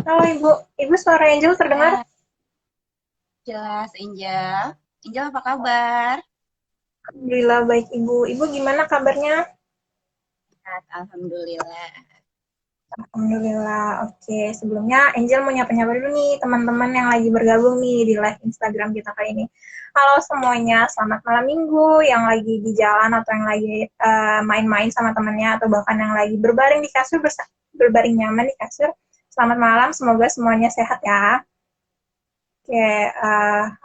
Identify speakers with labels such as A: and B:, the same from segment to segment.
A: Halo Ibu, Ibu suara Angel terdengar?
B: Ya, jelas Angel. Angel apa kabar?
A: Alhamdulillah baik Ibu. Ibu gimana kabarnya?
B: Sehat, Alhamdulillah.
A: Alhamdulillah. Oke, sebelumnya Angel mau nyapa-nyapa dulu nih teman-teman yang lagi bergabung nih di live Instagram kita kali ini. Halo semuanya, selamat malam minggu yang lagi di jalan atau yang lagi main-main sama temannya atau bahkan yang lagi berbaring di kasur berbaring nyaman di kasur. Selamat malam, semoga semuanya sehat ya. Oke,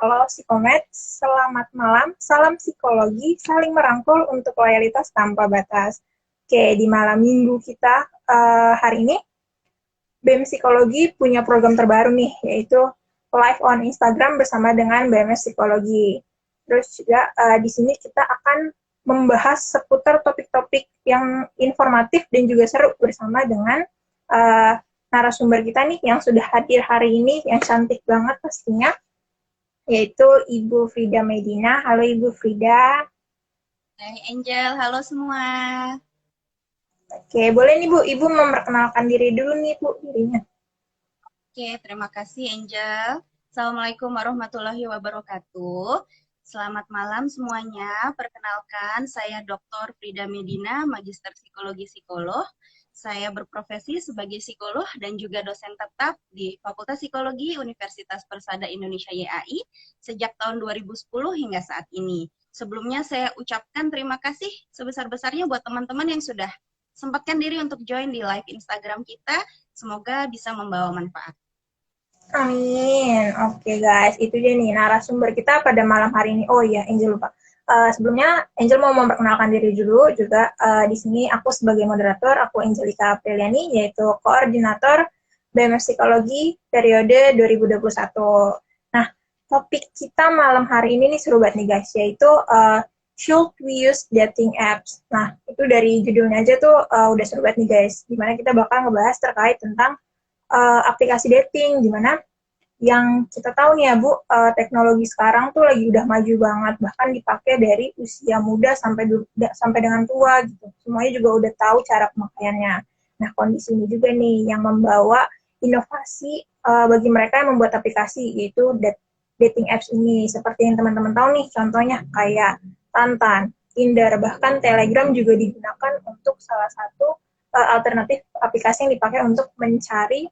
A: halo Psikomed, selamat malam. Salam psikologi, saling merangkul untuk loyalitas tanpa batas. Oke, di malam minggu kita hari ini, BEM Psikologi punya program terbaru nih, yaitu live on Instagram bersama dengan BMS Psikologi. Terus juga di sini kita akan membahas seputar topik-topik yang informatif dan juga seru bersama dengan uh, narasumber kita nih yang sudah hadir hari ini, yang cantik banget pastinya, yaitu Ibu Frida Medina. Halo Ibu Frida.
B: Hai Angel, halo semua.
A: Oke, boleh nih Bu, Ibu memperkenalkan diri dulu nih Bu, dirinya.
B: Oke, terima kasih Angel. Assalamualaikum warahmatullahi wabarakatuh. Selamat malam semuanya. Perkenalkan, saya Dr. Frida Medina, Magister Psikologi Psikolog. Saya berprofesi sebagai psikolog dan juga dosen tetap di Fakultas Psikologi Universitas Persada Indonesia YAI sejak tahun 2010 hingga saat ini. Sebelumnya saya ucapkan terima kasih sebesar-besarnya buat teman-teman yang sudah sempatkan diri untuk join di live Instagram kita. Semoga bisa membawa manfaat.
A: Amin. Oke guys, itu dia nih narasumber kita pada malam hari ini. Oh iya, Angel lupa. Sebelumnya Angel mau memperkenalkan diri dulu juga. Di sini aku sebagai moderator, aku Angelika Apriliani, yaitu koordinator BMS Psikologi periode 2021. Nah, topik kita malam hari ini nih seru banget nih guys, yaitu should we use dating apps? Nah, itu dari judulnya aja tuh udah seru banget nih guys. Dimana kita bakal ngebahas terkait tentang aplikasi dating, di mana yang kita tahu nih ya Bu, teknologi sekarang tuh lagi udah maju banget, bahkan dipakai dari usia muda sampai dengan tua gitu. Semuanya juga udah tahu cara pemakaiannya. Nah, kondisi ini juga nih yang membawa inovasi bagi mereka yang membuat aplikasi, yaitu dating apps ini. Seperti yang teman-teman tahu nih, contohnya kayak Tantan, Tinder, bahkan Telegram juga digunakan untuk salah satu alternatif aplikasi yang dipakai untuk mencari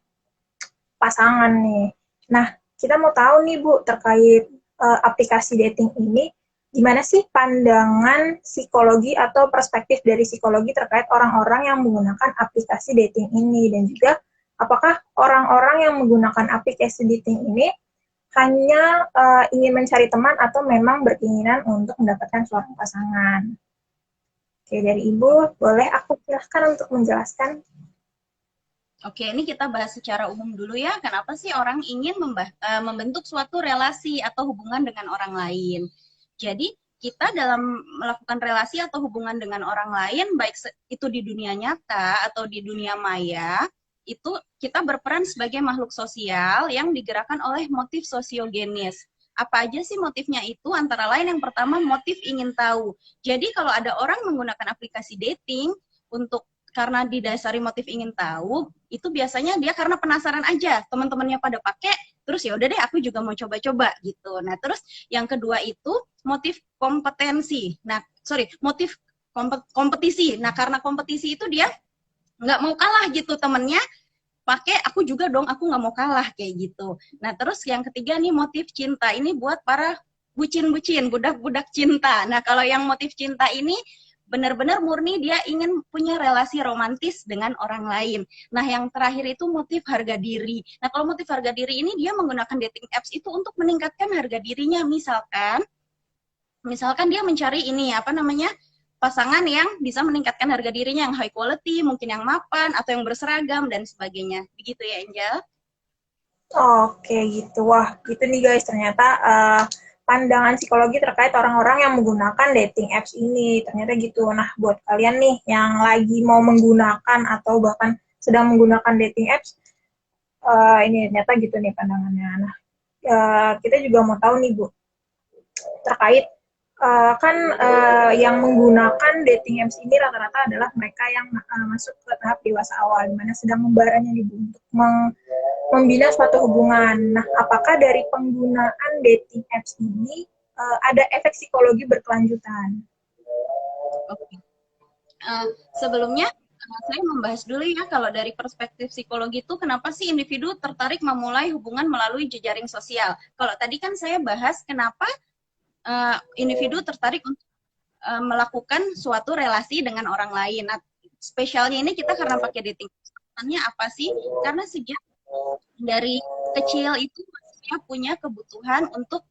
A: pasangan nih. Nah, kita mau tahu nih Bu, terkait aplikasi dating ini, gimana sih pandangan psikologi atau perspektif dari psikologi terkait orang-orang yang menggunakan aplikasi dating ini, dan juga apakah orang-orang yang menggunakan aplikasi dating ini hanya ingin mencari teman atau memang berkeinginan untuk mendapatkan seorang pasangan. Oke, dari Ibu, boleh aku silahkan untuk menjelaskan?
B: Oke, ini kita bahas secara umum dulu ya. Kenapa sih orang ingin membentuk suatu relasi atau hubungan dengan orang lain? Jadi, kita dalam melakukan relasi atau hubungan dengan orang lain, baik itu di dunia nyata atau di dunia maya, itu kita berperan sebagai makhluk sosial yang digerakkan oleh motif sosiogenis. Apa aja sih motifnya itu? Antara lain yang pertama motif ingin tahu. Jadi kalau ada orang menggunakan aplikasi dating untuk karena didasari motif ingin tahu, itu biasanya dia karena penasaran aja, teman-temannya pada pakai, terus ya udah deh aku juga mau coba-coba gitu. Nah, terus yang kedua itu motif kompetensi. Nah, sorry, motif kompetisi. Nah, karena kompetisi itu dia nggak mau kalah gitu temennya, pakai aku juga dong, aku nggak mau kalah kayak gitu. Nah, terus yang ketiga nih motif cinta. Ini buat para bucin-bucin, budak-budak cinta. Nah, kalau yang motif cinta ini benar-benar murni dia ingin punya relasi romantis dengan orang lain. Nah, yang terakhir itu motif harga diri. Nah, kalau motif harga diri ini dia menggunakan dating apps itu untuk meningkatkan harga dirinya. Misalkan dia mencari ini apa namanya? Pasangan yang bisa meningkatkan harga dirinya, yang high quality, mungkin yang mapan atau yang berseragam dan sebagainya. Begitu ya, Angel?
A: Oke gitu. Wah, gitu nih guys. Ternyata pandangan psikologi terkait orang-orang yang menggunakan dating apps ini. Ternyata gitu. Nah, buat kalian nih yang lagi mau menggunakan atau bahkan sedang menggunakan dating apps, ini ternyata gitu nih pandangannya. Nah, kita juga mau tahu nih Bu, terkait kan yang menggunakan dating apps ini rata-rata adalah mereka yang masuk ke tahap dewasa awal, di mana sedang membaranya nih Bu, untuk membina suatu hubungan. Nah, apakah dari penggunaan dating apps ini ada efek psikologi berkelanjutan?
B: Oke. Sebelumnya saya membahas dulu ya kalau dari perspektif psikologi itu kenapa sih individu tertarik memulai hubungan melalui jejaring sosial. Kalau tadi kan saya bahas kenapa individu tertarik untuk melakukan suatu relasi dengan orang lain. Nah, spesialnya ini kita karena pakai dating. Alasannya apa sih? Karena sejak dari kecil itu manusia punya kebutuhan untuk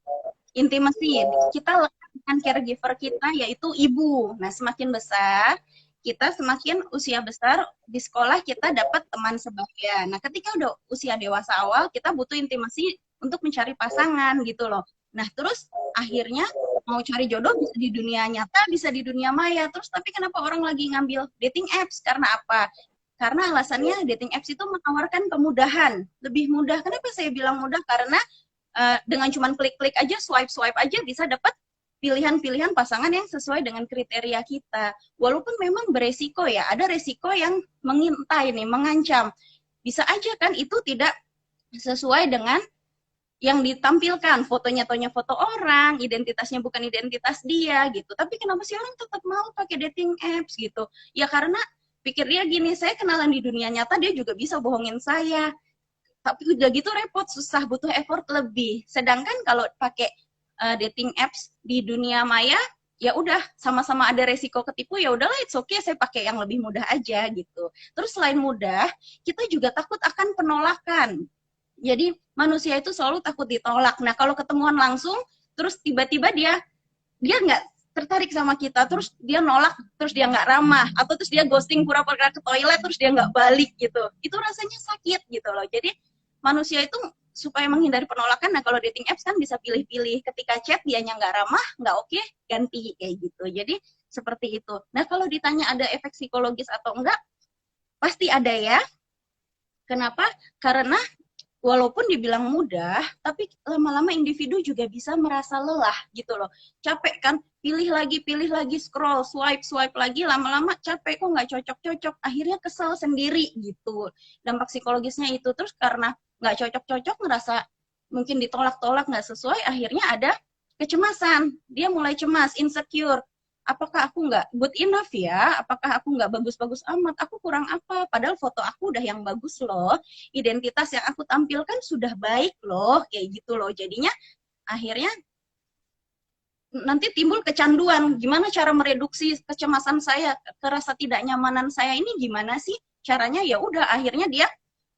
B: intimasi. Kita lekat dengan caregiver kita yaitu ibu. Nah, semakin besar kita semakin usia besar di sekolah kita dapat teman sebaya. Nah, ketika udah usia dewasa awal kita butuh intimasi untuk mencari pasangan gitu loh. Nah, terus akhirnya mau cari jodoh bisa di dunia nyata, bisa di dunia maya. Terus tapi kenapa orang lagi ngambil dating apps? Karena apa? Karena alasannya dating apps itu menawarkan kemudahan, lebih mudah. Kenapa saya bilang mudah? Karena dengan cuman klik-klik aja, swipe-swipe aja bisa dapat pilihan-pilihan pasangan yang sesuai dengan kriteria kita. Walaupun memang beresiko ya, ada resiko yang mengintai nih, mengancam. Bisa aja kan itu tidak sesuai dengan yang ditampilkan, fotonya foto orang, identitasnya bukan identitas dia gitu. Tapi kenapa sih orang tetap mau pakai dating apps gitu? Ya karena pikir dia gini, saya kenalan di dunia nyata, dia juga bisa bohongin saya. Tapi udah gitu repot, susah, butuh effort lebih. Sedangkan kalau pakai dating apps di dunia maya, ya udah sama-sama ada resiko ketipu, ya udahlah it's okay, saya pakai yang lebih mudah aja gitu. Terus selain mudah, kita juga takut akan penolakan. Jadi manusia itu selalu takut ditolak. Nah kalau ketemuan langsung, terus tiba-tiba dia nggak tertarik sama kita, terus dia nolak, terus dia nggak ramah, atau terus dia ghosting pura-pura ke toilet, terus dia nggak balik gitu. Itu rasanya sakit gitu loh. Jadi manusia itu supaya menghindari penolakan, nah kalau dating apps kan bisa pilih-pilih. Ketika chat dianya nggak ramah, nggak oke, ganti kayak gitu. Jadi seperti itu. Nah kalau ditanya ada efek psikologis atau enggak, pasti ada ya. Kenapa? Karena walaupun dibilang mudah, tapi lama-lama individu juga bisa merasa lelah gitu loh. Capek kan, pilih lagi, scroll, swipe lagi, lama-lama capek, kok nggak cocok-cocok, akhirnya kesel sendiri gitu. Dampak psikologisnya itu, terus karena nggak cocok-cocok, ngerasa mungkin ditolak-tolak, nggak sesuai, akhirnya ada kecemasan. Dia mulai cemas, insecure, apakah aku nggak good enough ya? Apakah aku nggak bagus-bagus amat? Aku kurang apa? Padahal foto aku udah yang bagus loh. Identitas yang aku tampilkan sudah baik loh. Kayak gitu loh. Jadinya akhirnya nanti timbul kecanduan. Gimana cara mereduksi kecemasan saya, kerasa tidak nyamanan saya ini gimana sih? Caranya ya udah akhirnya dia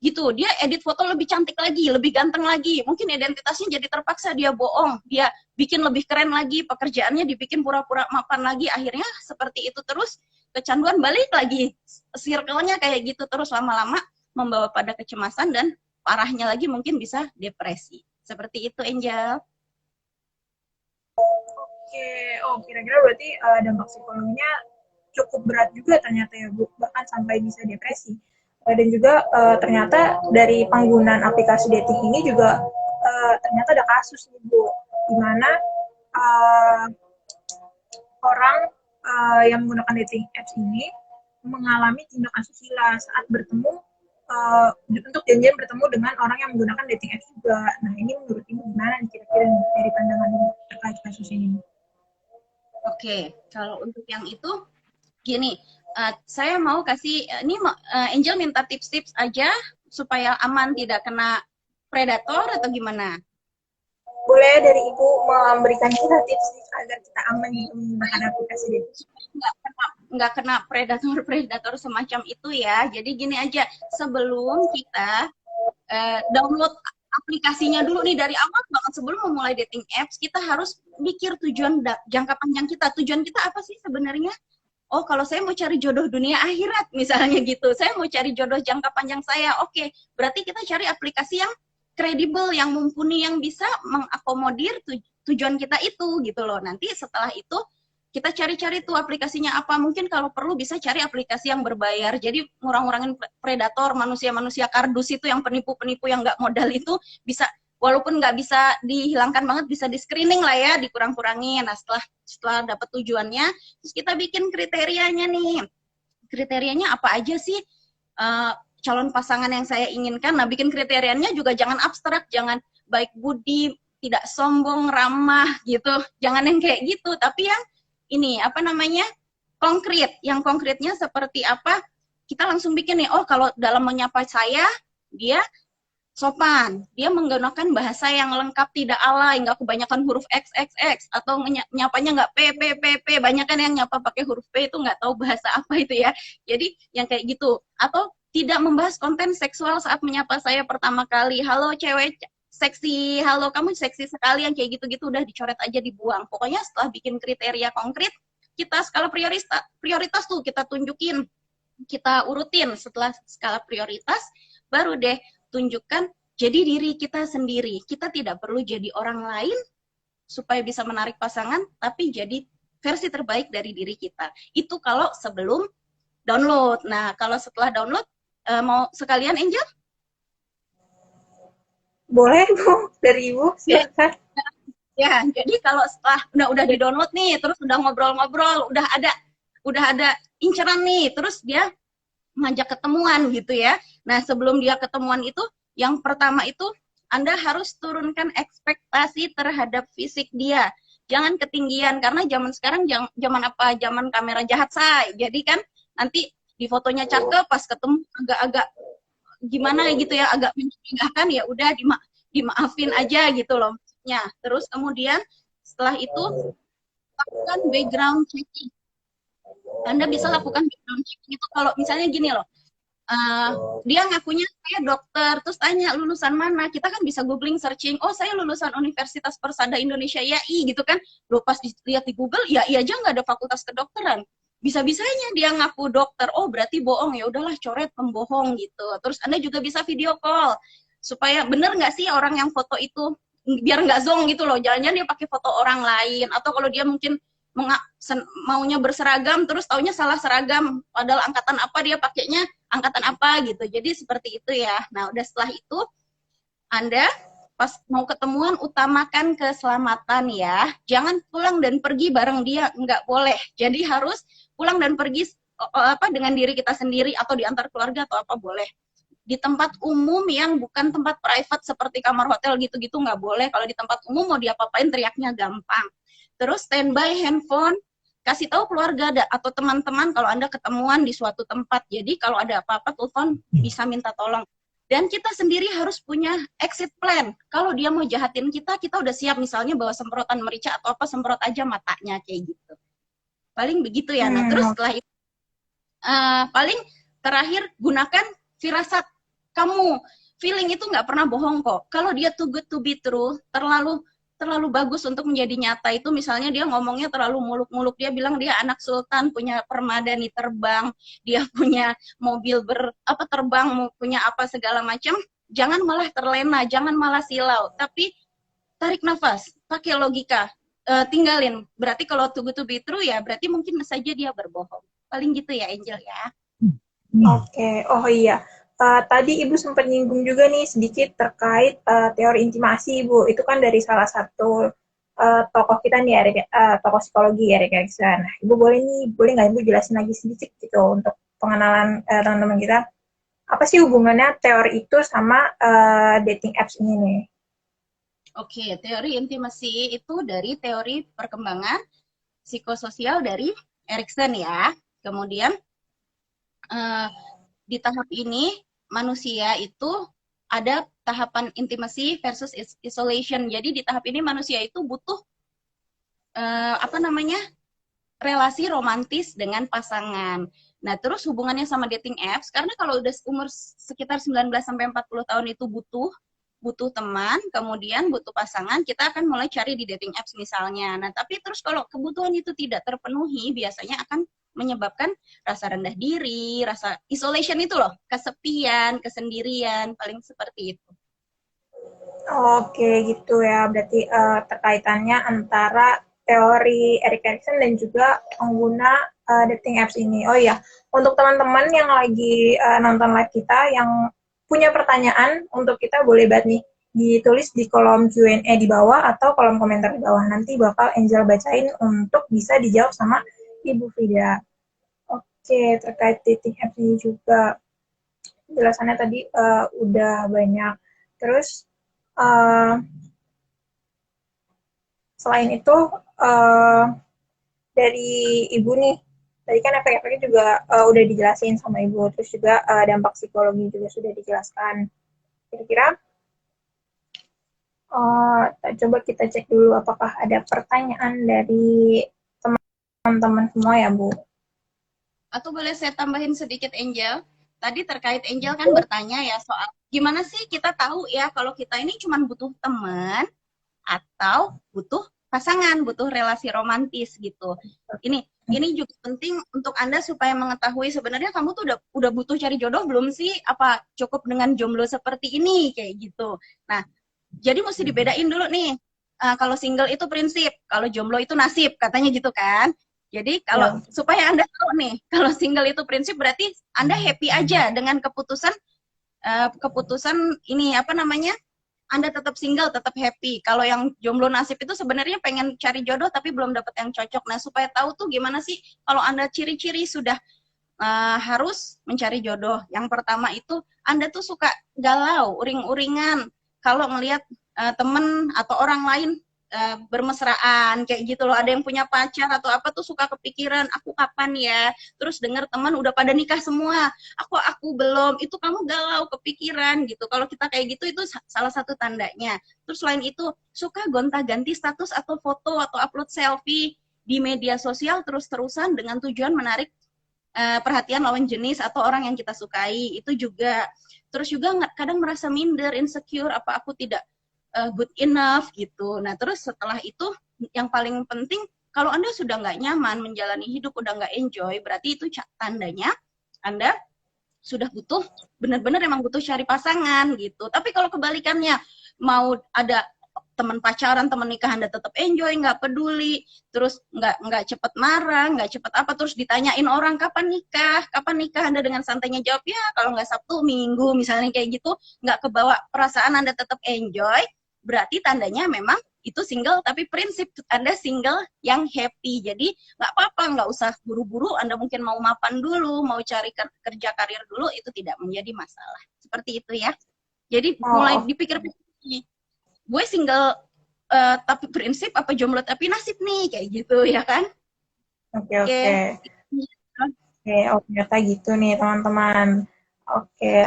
B: gitu, dia edit foto lebih cantik lagi, lebih ganteng lagi, mungkin identitasnya jadi terpaksa dia bohong, dia bikin lebih keren lagi, pekerjaannya dibikin pura-pura mapan lagi, akhirnya seperti itu terus, kecanduan balik lagi, circle-nya kayak gitu terus, lama-lama membawa pada kecemasan dan parahnya lagi mungkin bisa depresi. Seperti itu, Angel.
A: Oke, oh kira-kira berarti dampak psikologinya cukup berat juga ternyata ya Bu, bahkan sampai bisa depresi. Dan juga ternyata dari penggunaan aplikasi dating ini juga ternyata ada kasus nih Bu, di mana uh, orang yang menggunakan dating apps ini mengalami tindak asusila saat bertemu untuk janjian bertemu dengan orang yang menggunakan dating apps juga. Nah ini menurut Ibu gimana kira-kira dari pandangan Ibu terkait kasus ini?
B: Oke, kalau untuk yang itu gini, saya mau kasih ini Angel minta tips-tips aja supaya aman tidak kena predator atau gimana?
A: Boleh dari Ibu memberikan kita tips agar kita aman menggunakan aplikasi ini.
B: Nggak kena predator semacam itu ya. Jadi gini aja, sebelum kita download aplikasinya dulu nih dari awal banget sebelum memulai dating apps, kita harus mikir tujuan jangka panjang kita. Tujuan kita apa sih sebenarnya? Oh, kalau saya mau cari jodoh dunia akhirat misalnya gitu. Saya mau cari jodoh jangka panjang saya. Oke, berarti kita cari aplikasi yang kredibel, yang mumpuni, yang bisa mengakomodir tujuan kita itu gitu loh. Nanti setelah itu kita cari-cari tuh aplikasinya apa. Mungkin kalau perlu bisa cari aplikasi yang berbayar. Jadi ngurang-ngurangin predator, manusia-manusia kardus itu yang penipu-penipu yang nggak modal itu bisa, walaupun nggak bisa dihilangkan banget, bisa di screening lah ya, dikurang-kurangin. Nah setelah dapat tujuannya, terus kita bikin kriterianya nih. Kriterianya apa aja sih? calon pasangan yang saya inginkan. Nah, bikin kriterianya juga jangan abstrak, jangan baik budi, tidak sombong, ramah gitu. Jangan yang kayak gitu, tapi yang ini apa namanya? Konkret. Yang konkretnya seperti apa? Kita langsung bikin nih, oh kalau dalam menyapa saya, dia sopan, dia menggunakan bahasa yang lengkap, tidak alay, nggak kebanyakan huruf X X X, atau nyapanya nggak P P P P, banyak kan yang nyapa pakai huruf P itu nggak tahu bahasa apa itu ya. Jadi yang kayak gitu, atau tidak membahas konten seksual saat menyapa saya pertama kali. Halo cewek seksi, halo kamu seksi sekali, yang kayak gitu-gitu udah dicoret aja, dibuang. Pokoknya setelah bikin kriteria konkret, kita skala prioritas tuh kita tunjukin, kita urutin. Setelah skala prioritas, baru deh tunjukkan jadi diri kita sendiri. Kita tidak perlu jadi orang lain supaya bisa menarik pasangan, tapi jadi versi terbaik dari diri kita. Itu kalau sebelum download. Nah, kalau setelah download, mau sekalian Angel?
A: Boleh, Bu. Dari Ibu, silakan.
B: Ya, jadi kalau setelah udah di-download nih, terus udah ngobrol-ngobrol, udah ada inceran nih, terus dia ngajak ketemuan gitu ya. Nah, sebelum dia ketemuan itu, yang pertama itu Anda harus turunkan ekspektasi terhadap fisik dia. Jangan ketinggian, karena zaman sekarang zaman apa? Zaman kamera jahat, say. Jadi kan nanti di fotonya cakep, pas ketemu agak-agak gimana gitu ya, agak mencurigakan, ya udah dimaafin aja gitu loh. Ya, terus kemudian setelah itu lakukan background checking. Anda bisa lakukan background checking itu kalau misalnya gini loh, dia ngakunya saya dokter, terus tanya lulusan mana, kita kan bisa googling searching, oh saya lulusan Universitas Persada Indonesia YAI gitu kan, lo pas dilihat di Google, ya iya aja nggak ada fakultas kedokteran, bisa-bisanya dia ngaku dokter, oh berarti bohong, ya udahlah coret pembohong gitu. Terus Anda juga bisa video call, supaya bener nggak sih orang yang foto itu, biar nggak zong gitu loh, jangan-jangan dia pakai foto orang lain, atau kalau dia mungkin maunya berseragam terus taunya salah seragam, padahal angkatan apa dia pakainya, angkatan apa gitu. Jadi seperti itu ya. Nah, udah setelah itu Anda pas mau ketemuan utamakan keselamatan ya. Jangan pulang dan pergi bareng dia, nggak boleh. Jadi harus pulang dan pergi dengan diri kita sendiri atau diantar keluarga atau apa boleh. Di tempat umum yang bukan tempat private seperti kamar hotel gitu-gitu nggak boleh. Kalau di tempat umum mau diapa-apain teriaknya gampang. Terus standby handphone, kasih tahu keluarga atau teman-teman kalau Anda ketemuan di suatu tempat. Jadi kalau ada apa-apa telepon bisa minta tolong. Dan kita sendiri harus punya exit plan. Kalau dia mau jahatin kita udah siap, misalnya bawa semprotan merica atau apa, semprot aja matanya kayak gitu. Paling begitu ya. Nah, terus setelah itu paling terakhir gunakan firasat kamu. Feeling itu nggak pernah bohong kok. Kalau dia too good to be true, terlalu bagus untuk menjadi nyata itu, misalnya dia ngomongnya terlalu muluk-muluk, dia bilang dia anak sultan, punya permadani terbang, dia punya mobil terbang, punya apa segala macam, jangan malah terlena, jangan malah silau, tapi tarik nafas, pakai logika, tinggalin. Berarti kalau too good to be true ya berarti mungkin saja dia berbohong. Paling gitu ya Angel ya.
A: Oke, oh iya. Tadi Ibu sempat nyinggung juga nih sedikit terkait teori intimasi, Ibu. Itu kan dari salah satu tokoh kita nih, tokoh psikologi, Erik Erikson. Nah, Ibu boleh nggak Ibu jelasin lagi sedikit gitu untuk pengenalan teman-teman kita? Apa sih hubungannya teori itu sama dating apps ini nih?
B: Oke, teori intimasi itu dari teori perkembangan psikososial dari Erikson ya. Kemudian di tahap ini manusia itu ada tahapan intimacy versus isolation. Jadi di tahap ini manusia itu butuh relasi romantis dengan pasangan. Nah, terus hubungannya sama dating apps, karena kalau udah umur sekitar 19 sampai 40 tahun itu butuh teman, kemudian butuh pasangan, kita akan mulai cari di dating apps misalnya. Nah, tapi terus kalau kebutuhan itu tidak terpenuhi, biasanya akan menyebabkan rasa rendah diri, rasa isolation itu loh, kesepian, kesendirian, paling seperti itu.
A: Oke, gitu ya. Berarti terkaitannya antara teori Erik Erikson dan juga pengguna dating apps ini. Oh iya, untuk teman-teman yang lagi nonton live kita, yang punya pertanyaan untuk kita, boleh banget nih ditulis di kolom Q&A di bawah atau kolom komentar di bawah. Nanti bakal Angel bacain untuk bisa dijawab sama Ibu Frida. Oke, terkait dating apps ini juga. penjelasannya tadi udah banyak. Terus uh, selain itu uh, dari ibu nih, tadi kan efek-efeknya juga udah dijelasin sama ibu, terus juga dampak psikologi juga sudah dijelaskan. Kira-kira coba kita cek dulu apakah ada pertanyaan dari teman-teman semua ya Bu.
B: Atau boleh saya tambahin sedikit Angel? Tadi terkait Angel kan bertanya ya soal gimana sih kita tahu ya kalau kita ini cuma butuh teman atau butuh pasangan, butuh relasi romantis gitu. Ini juga penting untuk Anda supaya mengetahui sebenarnya kamu tuh udah butuh cari jodoh belum sih? Apa cukup dengan jomblo seperti ini kayak gitu. Nah, jadi mesti dibedain dulu nih. Kalau single itu prinsip, kalau jomblo itu nasib, katanya gitu kan. Jadi kalau
A: Ya.
B: supaya Anda tahu nih, kalau single itu prinsip berarti Anda happy aja dengan keputusan ini apa namanya? Anda tetap single, tetap happy. Kalau yang jomblo nasib itu sebenarnya pengen cari jodoh tapi belum dapat yang cocok. Nah, supaya tahu tuh gimana sih kalau Anda ciri-ciri sudah harus mencari jodoh. Yang pertama itu Anda tuh suka galau, uring-uringan. Kalau ngelihat temen atau orang lain bermesraan kayak gitu loh, ada yang punya pacar atau apa tuh suka kepikiran aku kapan ya, terus dengar teman udah pada nikah semua, aku belum, itu kamu galau kepikiran gitu. Kalau kita kayak gitu itu salah satu tandanya. Terus selain itu suka gonta-ganti status atau foto atau upload selfie di media sosial terus-terusan dengan tujuan menarik perhatian lawan jenis atau orang yang kita sukai, itu juga. Terus juga kadang merasa minder, insecure, apa aku tidak good enough gitu. Nah, terus setelah itu yang paling penting, kalau Anda sudah nggak nyaman menjalani hidup, udah nggak enjoy, berarti itu tandanya Anda sudah butuh, benar-benar emang butuh cari pasangan gitu. Tapi kalau kebalikannya, mau ada teman pacaran, teman nikah Anda tetap enjoy, nggak peduli, terus nggak cepet marah, nggak cepet apa, terus ditanyain orang kapan nikah Anda dengan santainya jawab ya kalau nggak Sabtu Minggu misalnya kayak gitu, nggak kebawa perasaan Anda tetap enjoy, berarti tandanya memang itu single tapi prinsip Anda single yang happy. Jadi nggak apa-apa, nggak usah buru-buru, Anda mungkin mau mapan dulu, mau cari kerja karir dulu, itu tidak menjadi masalah. Seperti itu ya. Jadi mulai dipikir-pikir, gue single tapi prinsip apa jomblo tapi nasib nih kayak gitu ya kan.
A: Oke,
B: Oke.
A: oke. Oke, oh ternyata gitu nih teman-teman. Oke,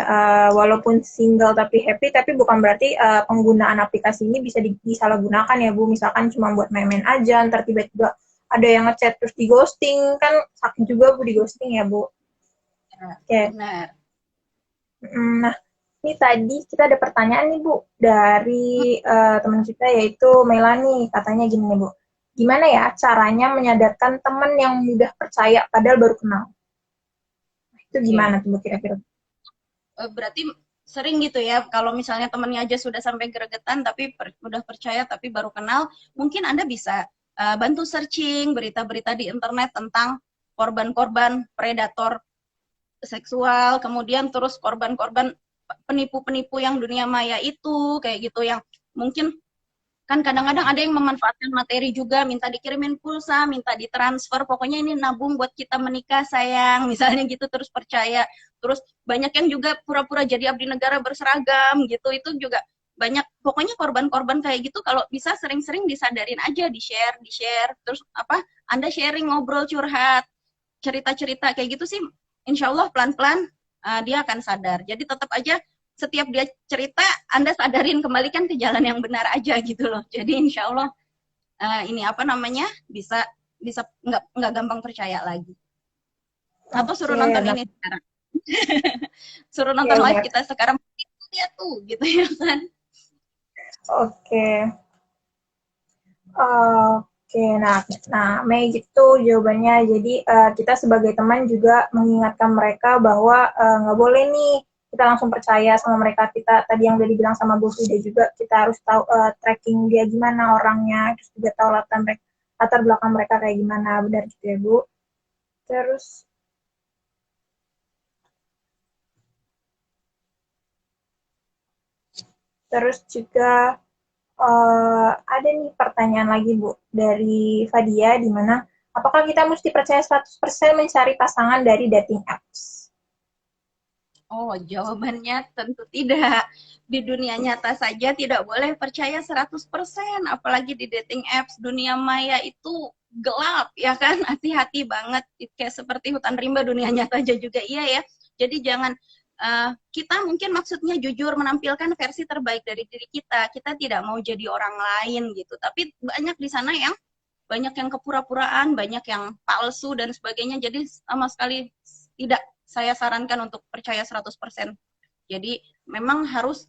A: walaupun single tapi happy, tapi bukan berarti penggunaan aplikasi ini bisa disalahgunakan ya Bu. Misalkan cuma buat main-main aja, ntar tiba-tiba ada yang ngechat terus di ghosting, kan sakit juga Bu di ghosting ya Bu. Oke.
B: Benar.
A: Nah, ini tadi kita ada pertanyaan nih Bu dari teman kita yaitu Melani. Katanya gini nih Bu, gimana ya caranya menyadarkan teman yang mudah percaya padahal baru kenal? Itu gimana tuh Bu kira-kira?
B: Berarti sering gitu ya, kalau misalnya temennya aja sudah sampai gregetan tapi udah percaya tapi baru kenal, mungkin Anda bisa bantu searching berita-berita di internet tentang korban-korban predator seksual, kemudian terus korban-korban penipu-penipu yang dunia maya itu kayak gitu, yang mungkin kan kadang-kadang ada yang memanfaatkan materi juga, minta dikirimin pulsa, minta ditransfer, pokoknya ini nabung buat kita menikah sayang, misalnya gitu, terus percaya. Terus banyak yang juga pura-pura jadi abdi negara berseragam gitu, itu juga banyak. Pokoknya korban-korban kayak gitu kalau bisa sering-sering disadarin aja, di-share, terus apa, Anda sharing, ngobrol, curhat, cerita-cerita kayak gitu sih, insya Allah pelan-pelan dia akan sadar. Jadi tetap aja setiap dia cerita, Anda sadarin kembalikan ke jalan yang benar aja gitu loh. Jadi insya Allah ini apa namanya bisa bisa nggak gampang percaya lagi. Atau suruh nonton ini sekarang. Suruh nonton live kita sekarang. Dia tuh gitu ya kan.
A: Oke. Oke, nah Mei gitu jawabannya. Jadi kita sebagai teman juga mengingatkan mereka bahwa nggak boleh nih kita langsung percaya sama mereka. Kita tadi yang udah dibilang sama Bu Fida juga, kita harus tahu tracking dia gimana orangnya, terus juga tahu latar belakang mereka kayak gimana, benar gitu ya Bu. Terus juga ada nih pertanyaan lagi Bu dari Fadia, di mana apakah kita mesti percaya 100% mencari pasangan dari dating apps?
B: Oh, jawabannya tentu tidak. Di dunia nyata saja tidak boleh percaya 100%, apalagi di dating apps. Dunia maya itu gelap, ya kan? Hati-hati banget. Kayak seperti hutan rimba, dunia nyata aja juga iya ya. Jadi jangan, kita mungkin maksudnya jujur menampilkan versi terbaik dari diri kita. Kita tidak mau jadi orang lain gitu. Tapi banyak di sana yang banyak yang kepura-puraan, banyak yang palsu dan sebagainya. Jadi sama sekali tidak saya sarankan untuk percaya 100%. Jadi memang harus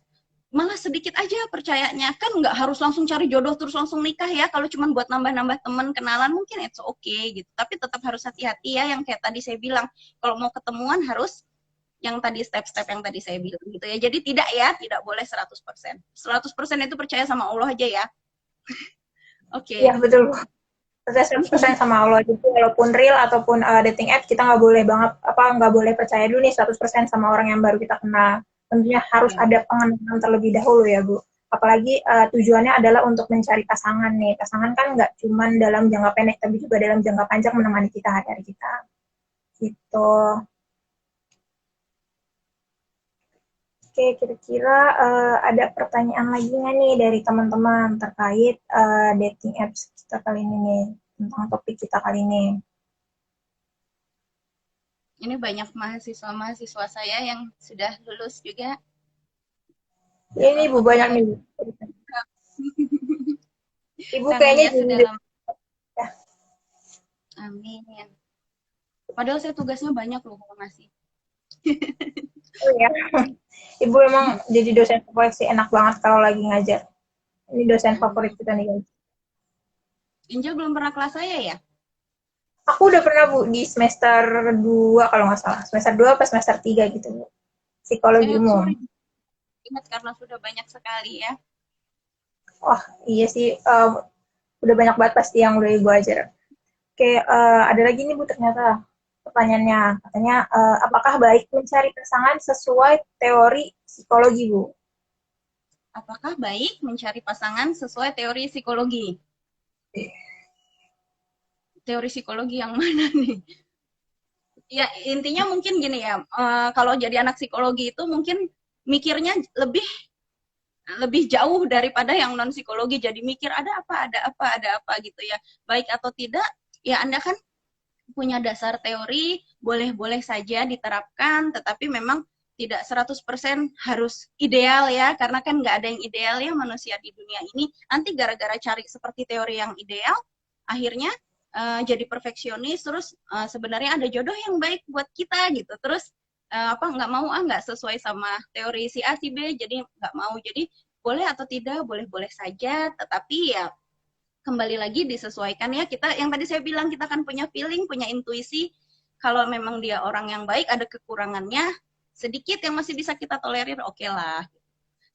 B: malah sedikit aja percayanya, kan nggak harus langsung cari jodoh terus langsung nikah ya. Kalau cuma buat nambah-nambah teman kenalan mungkin it's okay gitu, tapi tetap harus hati-hati ya, yang kayak tadi saya bilang, kalau mau ketemuan harus yang tadi step-step yang tadi saya bilang gitu ya. Jadi tidak ya, tidak boleh 100%. 100% itu percaya sama Allah aja ya.
A: Iya,
B: Oke.
A: betul. Percaya 100% sama Allah. Jadi walaupun real ataupun dating app, kita nggak boleh banget, nggak boleh percaya dulu nih 100% sama orang yang baru kita kenal. Tentunya harus
B: Ya.
A: ada pengenalan terlebih dahulu ya, Bu. Apalagi tujuannya adalah untuk mencari pasangan nih. Pasangan kan nggak cuma dalam jangka pendek, tapi juga dalam jangka panjang menemani kita hari-hari kita. Gitu. Oke, kira-kira ada pertanyaan lagi nggak nih dari teman-teman terkait dating apps kita kali ini nih, tentang topik kita kali ini.
B: Ini banyak mahasiswa-mahasiswa saya yang sudah lulus juga.
A: Ini
B: Dalam
A: Bu, banyak nih,
B: otomatis.
A: Bu. Ibu
B: Amin
A: kayaknya
B: ya,
A: jadi
B: sudah lama.
A: ya.
B: Amin. Padahal saya tugasnya banyak loh kalau ngasih.
A: Oh ya. Ibu emang jadi dosen favorit sih, enak banget kalau lagi ngajar. Ini dosen favorit kita nih, guys.
B: Angel belum pernah kelas saya ya?
A: Aku udah pernah, Bu, di semester 2 kalau nggak salah. Semester 2 apa semester 3 gitu, Bu. Psikologi
B: Saya
A: umum.
B: sorry, ingat karena sudah banyak sekali ya.
A: Wah, iya sih. Udah banyak banget pasti yang udah Ibu ajar. Oke, ada lagi nih, Bu, ternyata pertanyaannya. Katanya, apakah baik mencari pasangan sesuai teori psikologi, Bu?
B: Apakah baik mencari pasangan sesuai teori psikologi? Teori psikologi yang mana nih? Ya, intinya mungkin gini ya, kalau jadi anak psikologi itu mungkin mikirnya lebih lebih jauh daripada yang non psikologi, jadi mikir ada apa gitu ya, baik atau tidak ya, Anda kan punya dasar teori, boleh-boleh saja diterapkan, tetapi memang tidak 100% harus ideal ya, karena kan nggak ada yang ideal ya manusia di dunia ini. Nanti gara-gara cari seperti teori yang ideal, akhirnya jadi perfeksionis, terus sebenarnya ada jodoh yang baik buat kita gitu, terus nggak mau, nggak sesuai sama teori si A si B, jadi nggak mau. Jadi boleh atau tidak, boleh-boleh saja, tetapi ya kembali lagi disesuaikan ya, kita yang tadi saya bilang, kita kan punya feeling, punya intuisi, kalau memang dia orang yang baik, ada kekurangannya sedikit yang masih bisa kita tolerir, oke lah.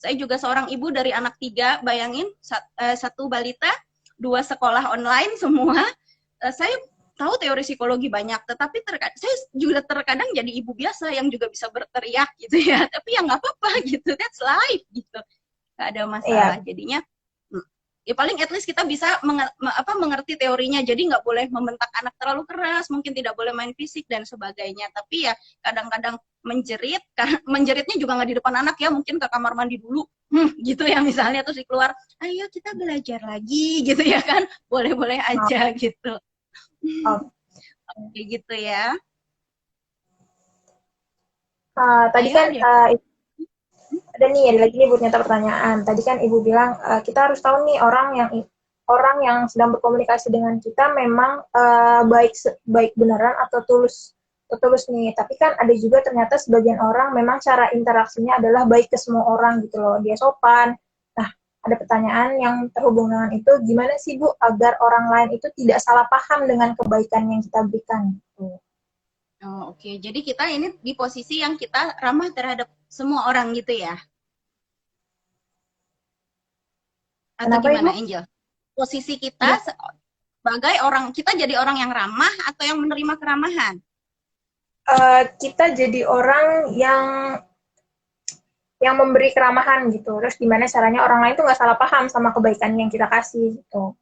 B: Saya juga seorang ibu dari anak 3, bayangin, 1 balita, 2 sekolah online semua. Saya tahu teori psikologi banyak, tetapi saya juga terkadang jadi ibu biasa yang juga bisa berteriak gitu ya, tapi ya nggak apa-apa gitu, that's life gitu, nggak ada masalah.
A: Iya.
B: Jadinya ya paling at least kita bisa mengerti teorinya, jadi nggak boleh membentak anak terlalu keras, mungkin tidak boleh main fisik dan sebagainya, tapi ya kadang-kadang menjeritnya juga nggak di depan anak ya, mungkin ke kamar mandi dulu, gitu ya misalnya, terus keluar, ayo kita belajar lagi gitu ya kan, boleh-boleh aja gitu.
A: Oh.
B: Oke gitu ya.
A: Tadi
B: Ayo
A: kan
B: dia.
A: ada nih, ada lagi nih Bu, ternyata pertanyaan. Tadi kan Ibu bilang kita harus tahu nih orang yang sedang berkomunikasi dengan kita memang baik beneran atau tulus nih. Tapi kan ada juga ternyata sebagian orang memang cara interaksinya adalah baik ke semua orang gitu loh. Dia sopan. Nah, ada pertanyaan yang terhubung dengan itu, gimana sih Bu agar orang lain itu tidak salah paham dengan kebaikan yang kita berikan gitu.
B: Oh, oke. Jadi kita ini di posisi yang kita ramah terhadap semua orang gitu ya? Atau
A: Kenapa
B: gimana,
A: Ibu?
B: Angel? Posisi kita
A: Iya.
B: sebagai orang, kita jadi orang yang ramah atau yang menerima keramahan?
A: Kita jadi orang yang memberi keramahan gitu. Terus gimana caranya orang lain tuh nggak salah paham sama kebaikan yang kita kasih gitu.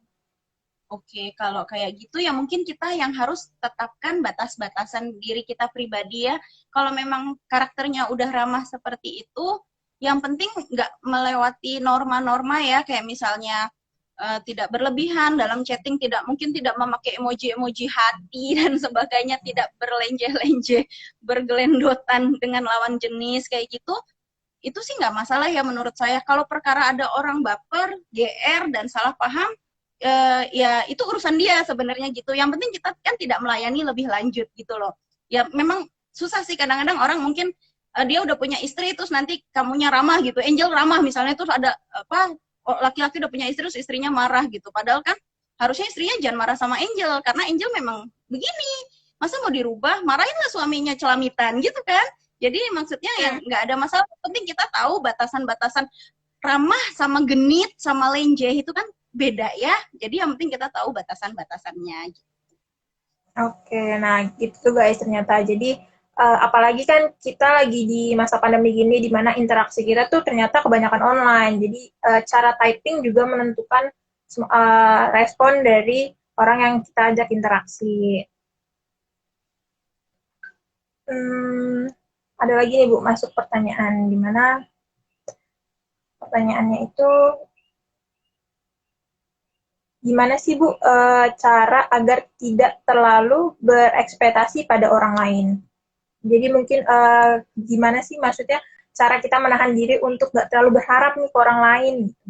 B: Oke, kalau kayak gitu ya mungkin kita yang harus tetapkan batas-batasan diri kita pribadi ya. Kalau memang karakternya udah ramah seperti itu, yang penting nggak melewati norma-norma ya, kayak misalnya tidak berlebihan dalam chatting, tidak mungkin tidak memakai emoji-emoji hati dan sebagainya, tidak berlenje-lenje, bergelendotan dengan lawan jenis kayak gitu. Itu sih nggak masalah ya menurut saya. Kalau perkara ada orang baper, GR, dan salah paham, ya itu urusan dia sebenarnya gitu. Yang penting kita kan tidak melayani lebih lanjut gitu loh. Ya memang susah sih kadang-kadang orang mungkin dia udah punya istri terus nanti kamunya ramah gitu. Angel ramah misalnya terus ada apa laki-laki udah punya istri terus istrinya marah gitu. Padahal kan harusnya istrinya jangan marah sama Angel karena Angel memang begini. Masa mau dirubah? Marahinlah suaminya celamitan gitu kan. Jadi maksudnya yang nggak ada masalah. Penting kita tahu batasan-batasan ramah sama genit sama lenje itu kan beda ya. Jadi yang penting kita tahu batasan-batasannya.
A: Oke, nah gitu guys ternyata. Jadi apalagi kan kita lagi di masa pandemi gini, di mana interaksi kita tuh ternyata kebanyakan online. Jadi cara typing juga menentukan respon dari orang yang kita ajak interaksi. Ada lagi nih Bu, masuk pertanyaan. Di mana pertanyaannya itu, gimana sih Bu cara agar tidak terlalu berekspektasi pada orang lain? Jadi mungkin gimana sih maksudnya cara kita menahan diri untuk nggak terlalu berharap nih ke orang lain gitu.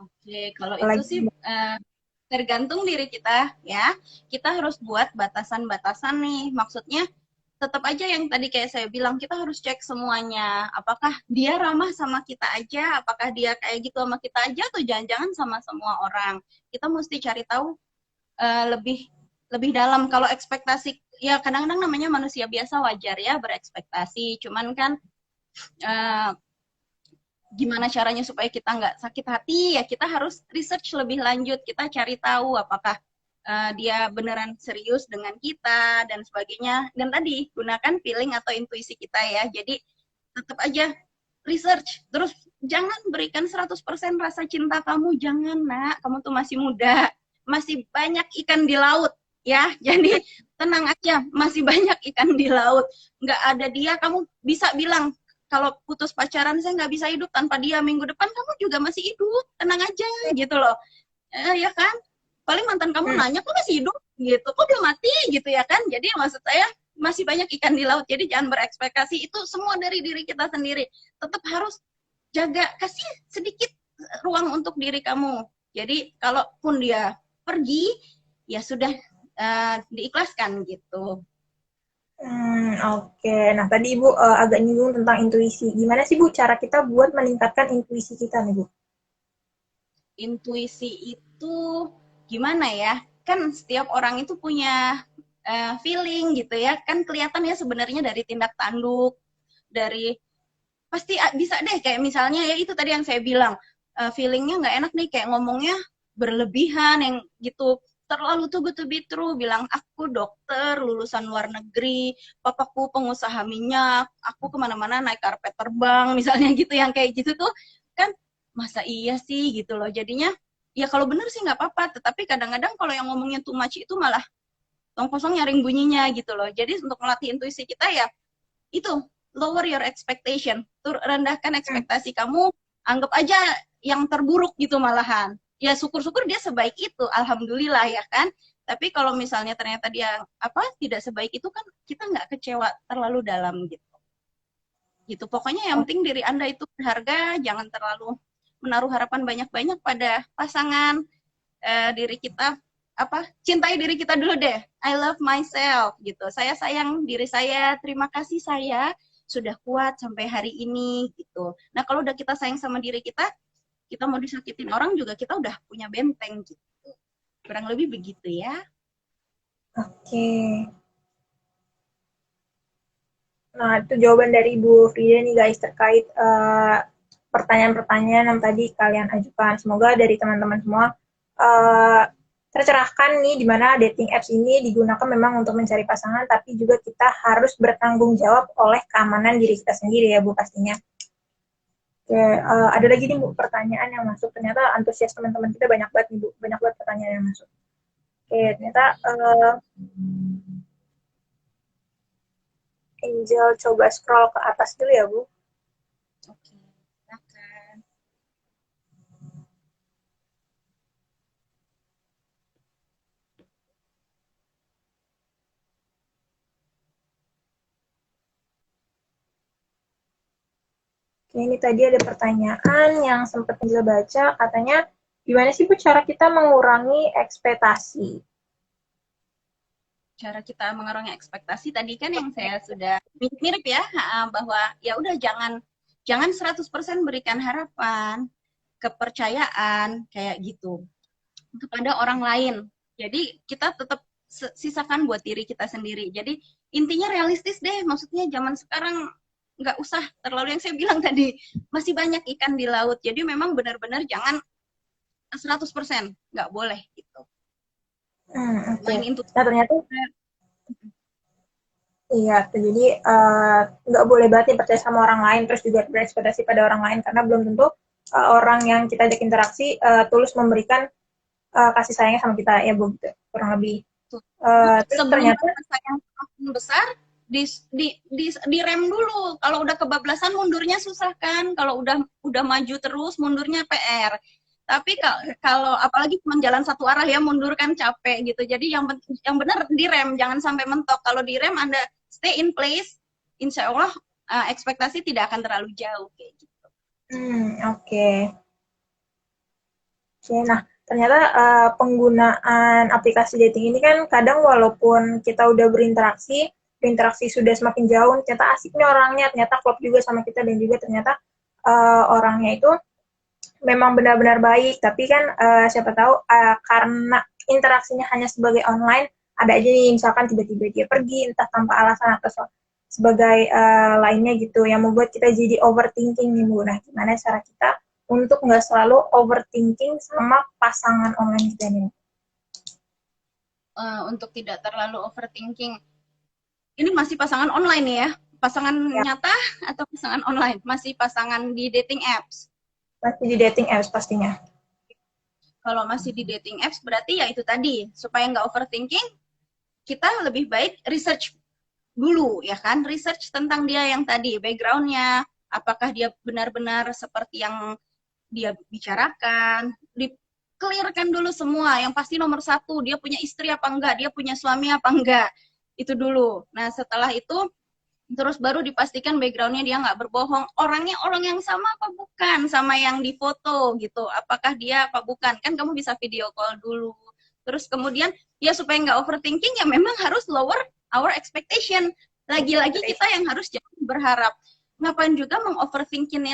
B: Oke, kalau itu
A: Apalagi
B: sih tergantung diri kita ya. Kita harus buat batasan-batasan nih. Maksudnya tetap aja yang tadi kayak saya bilang, kita harus cek semuanya. Apakah dia ramah sama kita aja, apakah dia kayak gitu sama kita aja, atau jangan-jangan sama semua orang. Kita mesti cari tahu lebih lebih dalam. Kalau ekspektasi, ya kadang-kadang namanya manusia biasa wajar ya berekspektasi. Cuman kan gimana caranya supaya kita nggak sakit hati, ya kita harus research lebih lanjut. Kita cari tahu apakah dia beneran serius dengan kita dan sebagainya. Dan tadi gunakan feeling atau intuisi kita ya. Jadi tetap aja research. Terus jangan berikan 100% rasa cinta kamu. Jangan nak, kamu tuh masih muda. Masih banyak ikan di laut ya. Jadi tenang aja, masih banyak ikan di laut. Nggak ada dia, kamu bisa bilang, kalau putus pacaran saya nggak bisa hidup tanpa dia, minggu depan kamu juga masih hidup, tenang aja gitu loh. Ya kan? Paling mantan kamu nanya, kok masih hidup? Gitu, kok belum mati? Gitu ya kan? Jadi maksud saya, masih banyak ikan di laut. Jadi jangan berekspektasi, itu semua dari diri kita sendiri. Tetap harus jaga, kasih sedikit ruang untuk diri kamu. Jadi kalaupun dia pergi, ya sudah diikhlaskan gitu.
A: Oke. Nah tadi Ibu agak nyinggung tentang intuisi. Gimana sih Bu cara kita buat meningkatkan intuisi kita nih Bu?
B: Intuisi itu gimana ya? Kan setiap orang itu punya feeling gitu ya. Kan kelihatan ya sebenarnya dari tindak tanduk, dari pasti bisa deh kayak misalnya ya itu tadi yang saya bilang, feelingnya nggak enak nih kayak ngomongnya berlebihan yang gitu, terlalu too good to be true, bilang aku dokter lulusan luar negeri, papaku pengusaha minyak, aku kemana-mana naik karpet terbang misalnya gitu, yang kayak gitu tuh kan masa iya sih gitu loh. Jadinya ya kalau bener sih nggak apa-apa, tetapi kadang-kadang kalau yang ngomongnya too much itu malah tong kosong nyaring bunyinya gitu loh. Jadi untuk melatih intuisi kita ya itu, lower your expectation, rendahkan ekspektasi kamu, anggap aja yang terburuk gitu malahan. Ya syukur-syukur dia sebaik itu, alhamdulillah ya kan. Tapi kalau misalnya ternyata dia apa tidak sebaik itu kan kita nggak kecewa terlalu dalam gitu. Gitu pokoknya yang penting diri Anda itu berharga, jangan terlalu menaruh harapan banyak-banyak pada pasangan. Diri kita apa, cintai diri kita dulu deh. I love myself gitu, saya sayang diri saya, terima kasih saya sudah kuat sampai hari ini gitu. Nah kalau udah kita sayang sama diri kita mau disakitin orang juga kita udah punya benteng gitu, kurang lebih begitu ya.
A: Oke. Nah itu jawaban dari Ibu Frida nih guys terkait pertanyaan-pertanyaan yang tadi kalian ajukan. Semoga dari teman-teman semua tercerahkan nih di mana dating apps ini digunakan memang untuk mencari pasangan, tapi juga kita harus bertanggung jawab oleh keamanan diri kita sendiri ya Bu pastinya. Oke, ada lagi nih Bu pertanyaan yang masuk. Ternyata antusias teman-teman kita banyak banget nih Bu, banyak banget pertanyaan yang masuk. Oke, ternyata Angel coba scroll ke atas dulu ya Bu.
B: Oke, silakan.
A: Oke, ini tadi ada pertanyaan yang sempat Angel baca, katanya gimana sih Bu cara kita mengurangi ekspektasi?
B: Cara kita mengurangi ekspektasi tadi kan yang saya sudah mirip ya, bahwa ya udah jangan 100% berikan harapan, kepercayaan kayak gitu kepada orang lain. Jadi kita tetap sisakan buat diri kita sendiri. Jadi intinya realistis deh, maksudnya zaman sekarang nggak usah terlalu yang saya bilang tadi, masih banyak ikan di laut. Jadi memang benar-benar jangan 100%, nggak boleh gitu.
A: Oke.
B: Main itu.
A: Nah, ternyata iya, jadi nggak boleh banget nih percaya sama orang lain, terus juga berekspektasi pada orang lain, karena belum tentu orang yang kita ajak interaksi tulus memberikan kasih sayangnya sama kita, ya Bu, gitu, kurang lebih. Terus
B: Sebelum
A: ternyata,
B: rasa sayang semakin besar, di rem dulu. Kalau udah kebablasan mundurnya susah kan. Kalau udah maju terus mundurnya PR. Tapi kalau apalagi cuma jalan satu arah ya mundur kan capek gitu. Jadi yang benar direm, jangan sampai mentok. Kalau direm Anda stay in place, insya Allah ekspektasi tidak akan terlalu jauh kayak gitu.
A: oke. Oke, nah ternyata penggunaan aplikasi dating ini kan kadang walaupun kita udah berinteraksi sudah semakin jauh, ternyata asik nih orangnya, ternyata klop juga sama kita, dan juga ternyata orangnya itu memang benar-benar baik, tapi kan siapa tahu karena interaksinya hanya sebagai online, ada aja nih misalkan tiba-tiba dia pergi entah tanpa alasan atau sebagai lainnya gitu, yang membuat kita jadi overthinking nih Bu. Nah, gimana cara kita untuk nggak selalu overthinking sama pasangan online kita nih?
B: Untuk tidak terlalu overthinking. Ini masih pasangan online nih ya? Pasangan
A: Ya,
B: nyata atau pasangan online? Masih pasangan di dating apps?
A: masih di dating apps pastinya.
B: Kalau masih di dating apps berarti ya itu tadi, supaya nggak overthinking, kita lebih baik research dulu ya kan, research tentang dia yang tadi, backgroundnya, apakah dia benar-benar seperti yang dia bicarakan, di clearkan dulu semua, yang pasti nomor satu, dia punya istri apa enggak, dia punya suami apa enggak, itu dulu. Nah setelah itu terus baru dipastikan backgroundnya dia nggak berbohong, orangnya orang yang sama apa bukan sama yang di foto gitu, apakah dia apa bukan, kan kamu bisa video call dulu. Terus kemudian ya supaya nggak overthinking ya memang harus lower our expectation, lagi-lagi kita yang harus jangan berharap. Ngapain juga mengoverthinking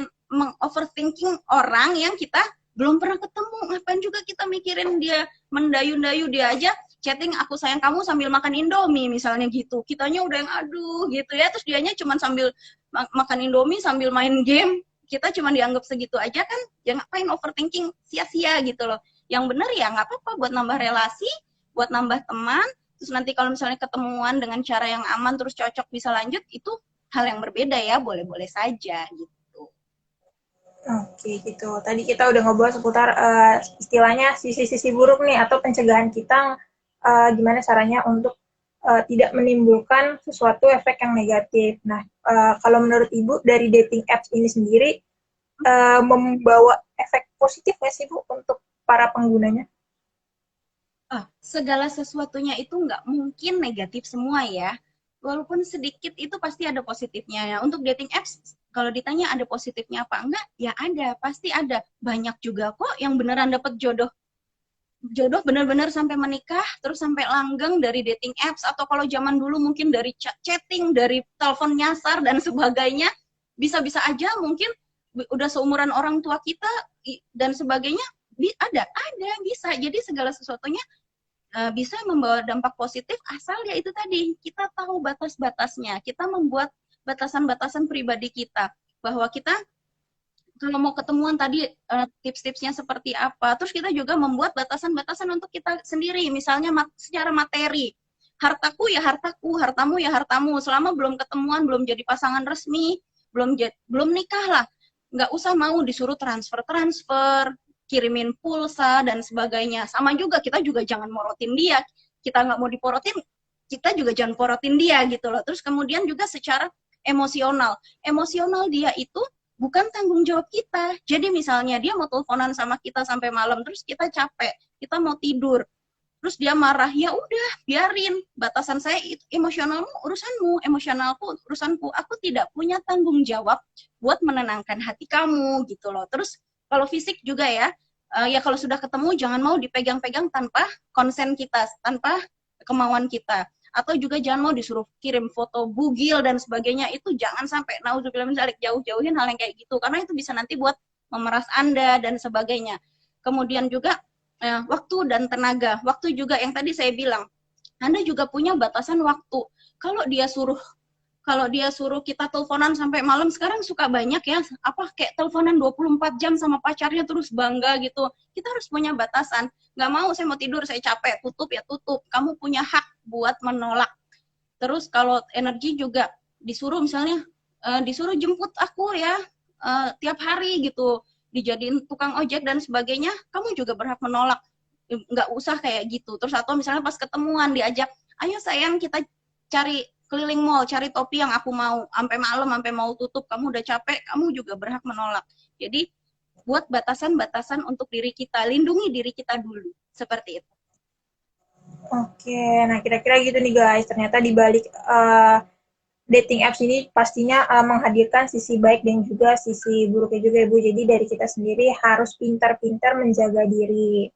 B: orang yang kita belum pernah ketemu, ngapain juga kita mikirin dia, mendayu-dayu dia aja chatting aku sayang kamu sambil makan Indomie misalnya gitu. Kitanya udah yang aduh gitu ya, terus dianya cuma sambil makan Indomie sambil main game. Kita cuma dianggap segitu aja kan, ya ngapain overthinking sia-sia gitu loh. Yang bener ya nggak apa-apa buat nambah relasi, buat nambah teman, terus nanti kalau misalnya ketemuan dengan cara yang aman terus cocok bisa lanjut, itu hal yang berbeda ya, boleh-boleh saja gitu.
A: Oke, gitu. Tadi kita udah ngobrol seputar istilahnya sisi-sisi buruk nih atau pencegahan kita gimana caranya untuk tidak menimbulkan sesuatu efek yang negatif. Nah, kalau menurut Ibu dari dating apps ini sendiri membawa efek positif nggak sih Bu untuk para penggunanya?
B: Segala sesuatunya itu nggak mungkin negatif semua ya. Walaupun sedikit itu pasti ada positifnya. Ya. Untuk dating apps, kalau ditanya ada positifnya apa enggak, ya ada, pasti ada. Banyak juga kok yang beneran dapat jodoh. Jodoh benar-benar sampai menikah, terus sampai langgeng dari dating apps, atau kalau zaman dulu mungkin dari chatting, dari telepon nyasar, dan sebagainya. Bisa-bisa aja mungkin udah seumuran orang tua kita, dan sebagainya, ada, bisa. Jadi segala sesuatunya bisa membawa dampak positif asal ya itu tadi kita tahu batas-batasnya, kita membuat batasan-batasan pribadi kita, bahwa kita kalau mau ketemuan tadi tips-tipsnya seperti apa, terus kita juga membuat batasan-batasan untuk kita sendiri, misalnya secara materi, hartaku ya hartaku, hartamu ya hartamu, selama belum ketemuan, belum jadi pasangan resmi, belum nikah lah, nggak usah mau disuruh transfer, kirimin pulsa dan sebagainya. Sama juga kita juga jangan morotin dia. Kita nggak mau diporotin, kita juga jangan porotin dia gitu loh. Terus kemudian juga secara emosional. Emosional dia itu bukan tanggung jawab kita. Jadi misalnya dia mau teleponan sama kita sampai malam, terus kita capek, kita mau tidur, terus dia marah, ya udah biarin, batasan saya itu emosionalmu urusanmu, emosionalku urusanku, aku tidak punya tanggung jawab buat menenangkan hati kamu gitu loh. Terus kalau fisik juga ya, ya kalau sudah ketemu jangan mau dipegang-pegang tanpa konsen kita, tanpa kemauan kita, atau juga jangan mau disuruh kirim foto bugil dan sebagainya, itu jangan sampai, naudzubillah min dzalik, jauh-jauhin hal yang kayak gitu, karena itu bisa nanti buat memeras Anda dan sebagainya. Kemudian juga waktu dan tenaga. Waktu juga yang tadi saya bilang, Anda juga punya batasan waktu. Kalau dia suruh kita teleponan sampai malam, sekarang suka banyak ya, apa kayak teleponan 24 jam sama pacarnya terus bangga gitu. Kita harus punya batasan. Nggak mau, saya mau tidur, saya capek, tutup ya tutup. Kamu punya hak buat menolak. Terus kalau energi juga disuruh misalnya, disuruh jemput aku ya tiap hari gitu, dijadiin tukang ojek dan sebagainya, kamu juga berhak menolak. Nggak usah kayak gitu. Terus atau misalnya pas ketemuan diajak, ayo sayang kita cari keliling mall, cari topi yang aku mau, sampai malam, sampai mau tutup, kamu udah capek, kamu juga berhak menolak. Jadi buat batasan-batasan untuk diri kita, lindungi diri kita dulu, seperti itu.
A: Oke, nah kira-kira gitu nih guys. Ternyata di balik dating apps ini pastinya menghadirkan sisi baik dan juga sisi buruknya juga Ibu. Jadi dari kita sendiri harus pintar-pintar menjaga diri.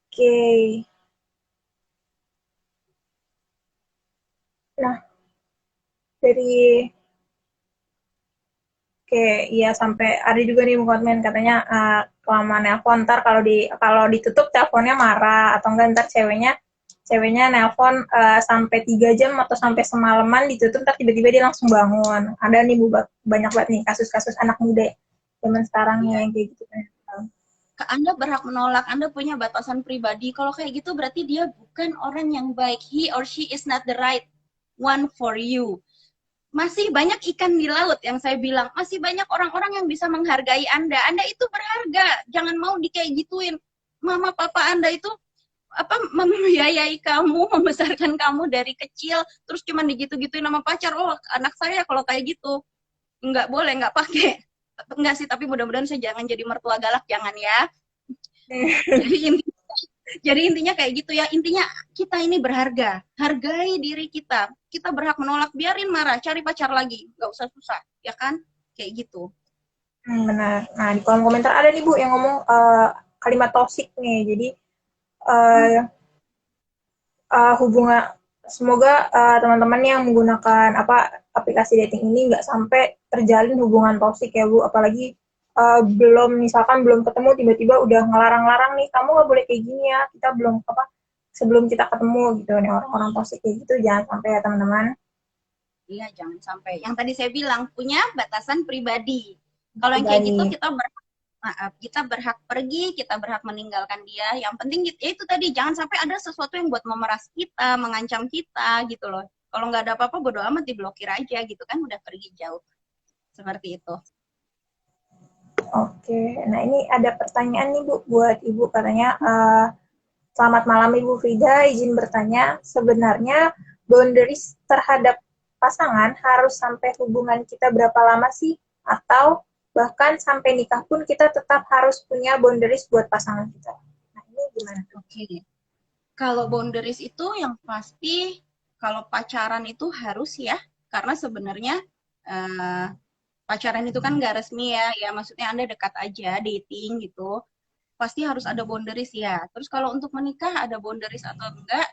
A: Oke. Nah, dari oke, iya sampai ada juga nih komen katanya kelamaan nelpon ntar kalau ditutup teleponnya marah atau enggak ntar ceweknya nelpon sampai 3 jam atau sampai semalaman ditutup ntar tiba-tiba dia langsung bangun. Ada nih Bu banyak banget nih kasus-kasus anak muda zaman sekarang nih yang kayak gitu kan.
B: Anda berhak menolak, Anda punya batasan pribadi. Kalau kayak gitu berarti dia bukan orang yang baik. He or she is not the right one for you. Masih banyak ikan di laut yang saya bilang, masih banyak orang-orang yang bisa menghargai Anda. Anda itu berharga, jangan mau kayak gituin. Mama papa Anda itu apa membiayai kamu, membesarkan kamu dari kecil, terus cuma digitu-gituin sama pacar. Oh, anak saya kalau kayak gitu nggak boleh, nggak pakai. Enggak sih, tapi mudah-mudahan saya jangan jadi mertua galak, jangan ya. Jadi intinya jadi intinya kayak gitu ya. Intinya kita ini berharga. Hargai diri kita. Kita berhak menolak. Biarin marah. Cari pacar lagi. Gak usah susah. Ya kan? Kayak gitu.
A: Benar. Nah, di kolom komentar ada nih Bu yang ngomong kalimat toksik nih. Jadi hubungan semoga teman-teman yang menggunakan aplikasi dating ini nggak sampai terjalin hubungan toksik ya Bu, apalagi belum ketemu tiba-tiba udah ngelarang-larang nih kamu nggak boleh kayak gini ya, kita belum sebelum kita ketemu gitu nih, orang-orang toksik kayak gitu jangan sampai ya teman-teman.
B: Iya, jangan sampai. Yang tadi saya bilang, punya batasan pribadi. Kalau yang kayak gitu kita berhak pergi, kita berhak meninggalkan dia. Yang penting ya itu tadi, jangan sampai ada sesuatu yang buat memeras kita, mengancam kita gitu loh. Kalau nggak ada apa-apa, bodo amat, diblokir aja gitu kan, udah pergi jauh. Seperti itu.
A: Oke, nah ini ada pertanyaan nih Bu buat Ibu, katanya selamat malam Ibu Frida, izin bertanya, sebenarnya boundaries terhadap pasangan harus sampai hubungan kita berapa lama sih? Atau bahkan sampai nikah pun kita tetap harus punya boundaries buat pasangan kita. Nah, ini gimana?
B: Oke. Kalau boundaries itu yang pasti, kalau pacaran itu harus ya, karena sebenarnya pacaran itu kan nggak resmi ya, ya maksudnya Anda dekat aja, dating gitu, pasti harus ada boundaries ya. Terus kalau untuk menikah ada boundaries atau enggak,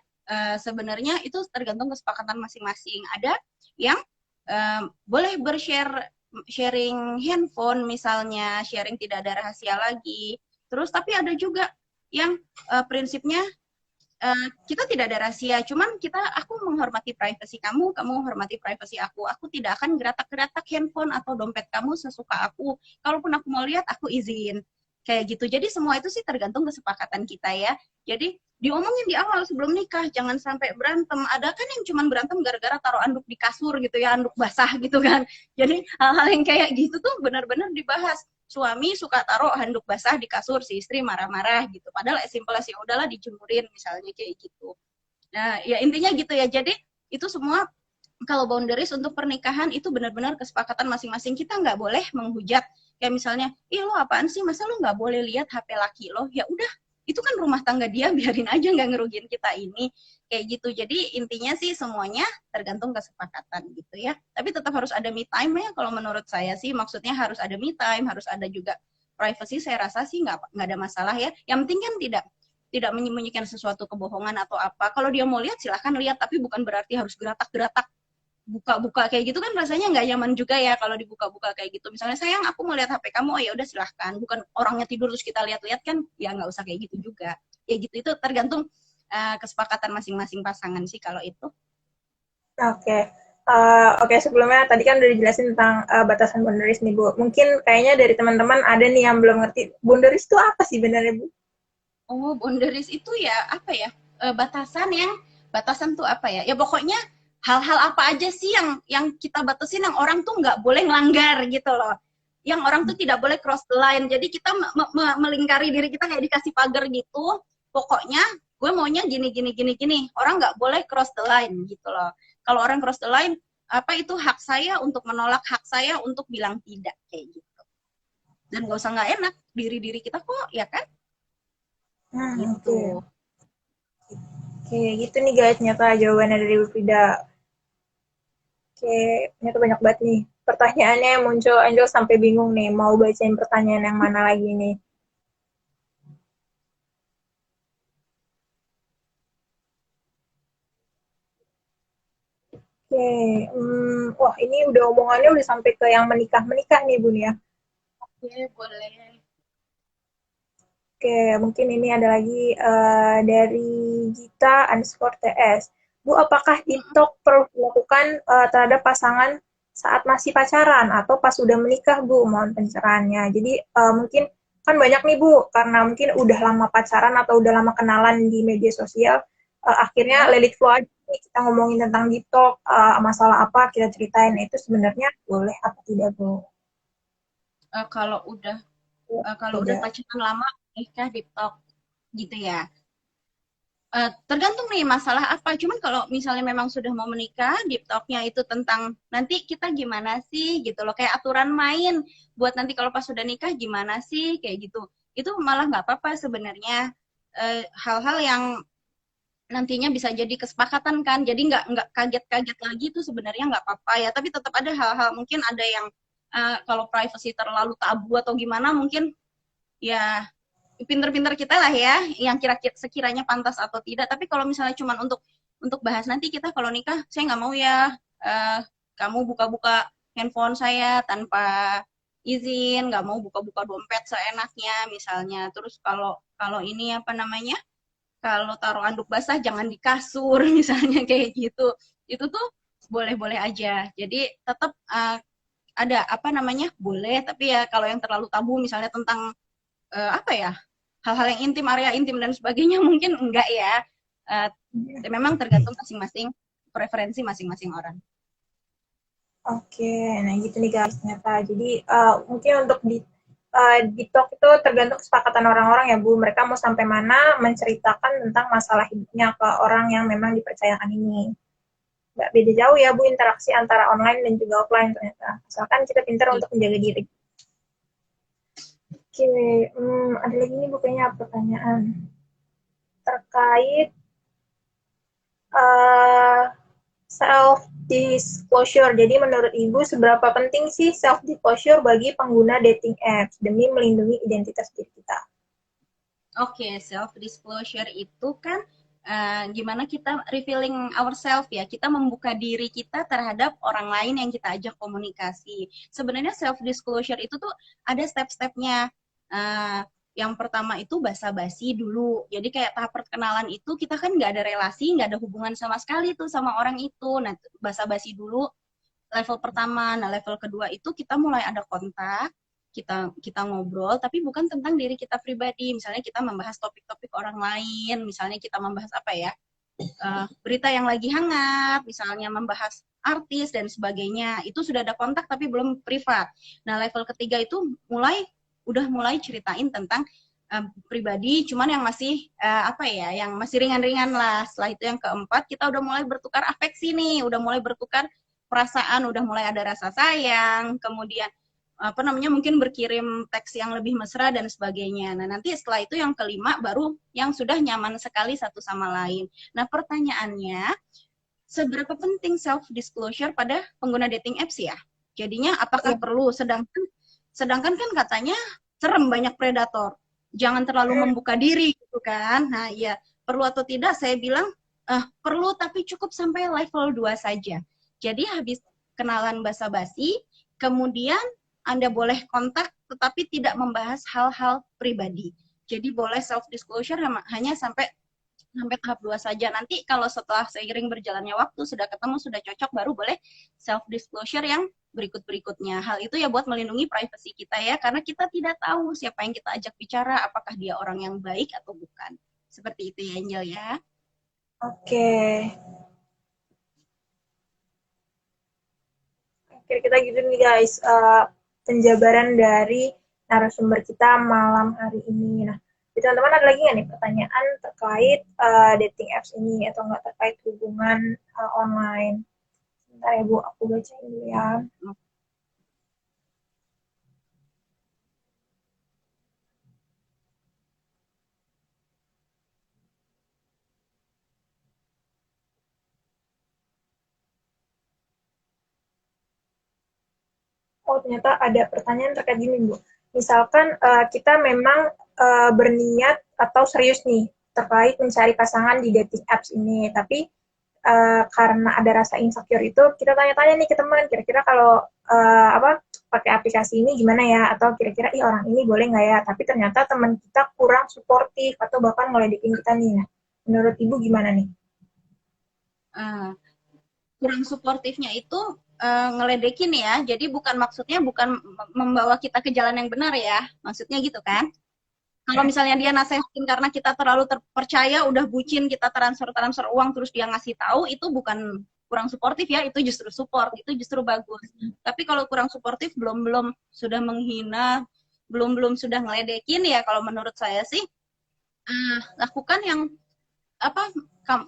B: sebenarnya itu tergantung kesepakatan masing-masing. Ada yang boleh sharing handphone misalnya, sharing tidak ada rahasia lagi. Terus tapi ada juga yang prinsipnya kita tidak ada rahasia, cuman aku menghormati privasi kamu, kamu menghormati privasi aku. Aku tidak akan geratak-geratak handphone atau dompet kamu sesuka aku. Kalaupun aku mau lihat, aku izin. kayak gitu. Jadi semua itu sih tergantung kesepakatan kita ya. Jadi diomongin di awal sebelum nikah, jangan sampai berantem. Ada kan yang cuman berantem gara-gara taruh anduk di kasur gitu ya, anduk basah gitu kan. Jadi hal-hal yang kayak gitu tuh benar-benar dibahas. Suami suka taruh handuk basah di kasur, si istri marah-marah gitu. Padahal simpel sih, udahlah dijemurin misalnya kayak gitu. Nah, ya intinya gitu ya. Jadi itu semua kalau boundaries untuk pernikahan itu benar-benar kesepakatan masing-masing. Kita nggak boleh menghujat. Kayak misalnya, ih lo apaan sih? Masa lo nggak boleh lihat HP laki lo? Ya udah, itu kan rumah tangga dia, biarin aja, nggak ngerugiin kita ini. Kayak gitu. Jadi intinya sih semuanya tergantung kesepakatan gitu ya. Tapi tetap harus ada me time ya kalau menurut saya sih. Maksudnya harus ada me time, harus ada juga privacy. Saya rasa sih nggak ada masalah ya. Yang penting kan tidak menyembunyikan sesuatu kebohongan atau apa. Kalau dia mau lihat silahkan lihat, tapi bukan berarti harus geratak-geratak buka-buka kayak gitu kan rasanya nggak nyaman juga ya kalau dibuka-buka kayak gitu. Misalnya sayang aku mau lihat HP kamu, oh ya udah silahkan. Bukan orangnya tidur terus kita lihat-lihat kan, ya nggak usah kayak gitu juga. Ya gitu itu tergantung kesepakatan masing-masing pasangan sih kalau itu.
A: Oke. Oke, sebelumnya tadi kan udah dijelasin tentang batasan boundaries nih, Bu. Mungkin kayaknya dari teman-teman ada nih yang belum ngerti. Boundaries itu apa sih benernya, Bu?
B: Oh, boundaries itu ya apa ya? Batasan tuh apa ya? Ya pokoknya hal-hal apa aja sih yang kita batasin yang orang tuh nggak boleh ngelanggar gitu loh. Yang orang tuh tidak boleh cross the line. Jadi kita melingkari diri kita kayak dikasih pagar gitu. Pokoknya gue maunya gini gini gini gini. Orang nggak boleh cross the line gitu loh. Kalau orang cross the line, apa itu hak saya untuk menolak, hak saya untuk bilang tidak kayak gitu. Dan nggak usah nggak enak diri-diri kita kok, ya kan? Gitu.
A: Oke. Oke, gitu nih guys, nyata jawabannya dari Bu Frida. Oke, nyata banyak banget nih. Pertanyaannya yang muncul, Angel sampai bingung nih, mau bacain pertanyaan yang mana lagi nih. Oke, wah ini udah omongannya udah sampai ke yang menikah-menikah nih Bun ya.
B: Oke, boleh.
A: Oke, mungkin ini ada lagi dari Gita_TS. Bu, apakah TikTok perlu dilakukan terhadap pasangan saat masih pacaran atau pas sudah menikah, Bu? Mohon pencerahannya. Jadi mungkin kan banyak nih Bu, karena mungkin udah lama pacaran atau udah lama kenalan di media sosial, akhirnya
B: Ya,
A: let it flow aja nih, kita ngomongin tentang TikTok, masalah apa kita ceritain. Nah, itu sebenarnya boleh apa tidak, Bu?
B: uh, kalau udah kalau udah
A: Tidak.
B: pacaran lama nikah di talk gitu ya. Tergantung nih masalah apa. Cuman kalau misalnya memang sudah mau menikah, deep talk-nya itu tentang nanti kita gimana sih gitu loh. Kayak aturan main buat nanti kalau pas sudah nikah gimana sih kayak gitu. Itu malah nggak apa-apa sebenarnya. Hal-hal yang nantinya bisa jadi kesepakatan kan. Jadi nggak kaget-kaget lagi tuh sebenarnya nggak apa-apa ya. Tapi tetap ada hal-hal mungkin ada yang kalau privacy terlalu tabu atau gimana mungkin ya pinter-pinter kita lah ya yang kira-kira sekiranya pantas atau tidak. Tapi kalau misalnya cuma untuk bahas nanti kita kalau nikah saya nggak mau ya kamu buka-buka handphone saya tanpa izin, nggak mau buka-buka dompet seenaknya misalnya. Terus kalau kalau ini apa namanya, kalau taruh anduk basah jangan di kasur misalnya kayak gitu. Itu tuh boleh-boleh aja. Jadi tetap ada apa namanya boleh, tapi ya kalau yang terlalu tabu misalnya tentang apa ya, hal-hal yang intim, area intim dan sebagainya mungkin enggak ya. Uh, Memang tergantung masing-masing preferensi masing-masing orang.
A: Oke, nah gitu nih guys ternyata. Jadi mungkin untuk di talk itu tergantung kesepakatan orang-orang ya Bu. Mereka mau sampai mana menceritakan tentang masalah hidupnya ke orang yang memang dipercayakan ini. Nggak beda jauh ya Bu interaksi antara online dan juga offline ternyata. Asalkan kita pintar untuk menjaga diri. Oke, ada lagi nih Bu kayaknya pertanyaan terkait uh, self disclosure. Jadi menurut Ibu seberapa penting sih self disclosure bagi pengguna dating apps demi melindungi identitas diri kita?
B: Oke, self disclosure itu kan gimana kita revealing ourselves ya, kita membuka diri kita terhadap orang lain yang kita ajak komunikasi. Sebenarnya self disclosure itu tuh ada step-stepnya. Uh, yang pertama itu basa-basi dulu. Jadi kayak tahap perkenalan itu kita kan nggak ada relasi, nggak ada hubungan sama sekali tuh sama orang itu. Nah, basa-basi dulu level pertama. Nah, level kedua itu kita mulai ada kontak, kita ngobrol, tapi bukan tentang diri kita pribadi. Misalnya kita membahas topik-topik orang lain, misalnya kita membahas apa ya, berita yang lagi hangat, misalnya membahas artis dan sebagainya. Itu sudah ada kontak tapi belum privat. Nah, level ketiga itu udah mulai ceritain tentang pribadi, cuman yang masih yang masih ringan-ringan lah. Setelah itu yang keempat, kita udah mulai bertukar afeksi nih, udah mulai bertukar perasaan, udah mulai ada rasa sayang, kemudian mungkin berkirim teks yang lebih mesra dan sebagainya. Nah, nanti setelah itu yang kelima baru yang sudah nyaman sekali satu sama lain. Nah, pertanyaannya, seberapa penting self disclosure pada pengguna dating apps ya? Jadinya apakah perlu? Sedangkan kan katanya serem, banyak predator. Jangan terlalu membuka diri gitu kan. Nah, ya, perlu atau tidak saya bilang perlu, tapi cukup sampai level 2 saja. Jadi habis kenalan basa-basi, kemudian Anda boleh kontak tetapi tidak membahas hal-hal pribadi. Jadi boleh self disclosure hanya sampai tahap 2 saja. Nanti kalau setelah seiring berjalannya waktu, sudah ketemu, sudah cocok, baru boleh self disclosure yang berikut-berikutnya. Hal itu ya buat melindungi privasi kita ya, karena kita tidak tahu siapa yang kita ajak bicara, apakah dia orang yang baik atau bukan. Seperti itu ya, Angel ya.
A: Oke. Kira-kira gitu nih guys, penjabaran dari narasumber kita malam hari ini. Nah, teman-teman ada lagi nggak nih pertanyaan terkait dating apps ini atau nggak terkait hubungan online? Sebentar ya Bu, aku bacain dulu ya. Oh, ternyata ada pertanyaan terkait gini, Bu. Misalkan kita memang berniat atau serius nih terkait mencari pasangan di dating apps ini, tapi karena ada rasa insecure itu, kita tanya-tanya nih ke teman, kira-kira kalau pakai aplikasi ini gimana ya, atau kira-kira orang ini boleh nggak ya, tapi ternyata teman kita kurang suportif atau bahkan ngeledekin kita nih. Nah, menurut Ibu gimana nih?
B: Kurang suportifnya itu ngeledekin ya, jadi maksudnya bukan membawa kita ke jalan yang benar ya, maksudnya gitu kan? Kalau misalnya dia nasehatin karena kita terlalu terpercaya, udah bucin, kita transfer uang terus dia ngasih tahu, itu bukan kurang suportif ya, itu justru support, itu justru bagus. Tapi kalau kurang suportif, belum sudah menghina, belum sudah ngeledekin ya, kalau menurut saya sih lakukan yang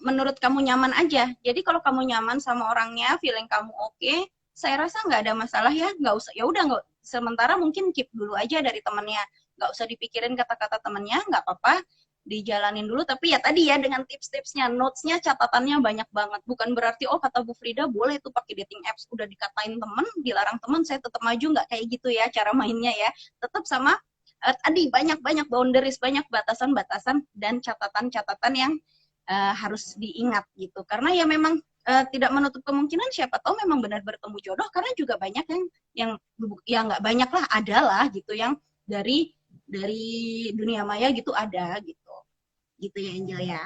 B: menurut kamu nyaman aja. Jadi kalau kamu nyaman sama orangnya, feeling kamu oke, saya rasa nggak ada masalah ya, nggak usah, ya udah nggak, sementara mungkin keep dulu aja dari temennya, nggak usah dipikirin kata-kata temennya, nggak apa-apa, dijalanin dulu. Tapi ya tadi ya, dengan tips-tipsnya, notes-nya, catatannya banyak banget. Bukan berarti kata Bu Frida boleh tuh pakai dating apps, udah dikatain temen, dilarang temen, saya tetap maju, nggak kayak gitu ya cara mainnya ya. Tetap sama tadi banyak boundaries, banyak batasan-batasan dan catatan-catatan yang harus diingat gitu. Karena ya memang tidak menutup kemungkinan siapa tahu memang benar bertemu jodoh, karena juga banyak yang ya nggak banyak lah, ada lah gitu yang dari dunia maya gitu, ada gitu ya Angel ya.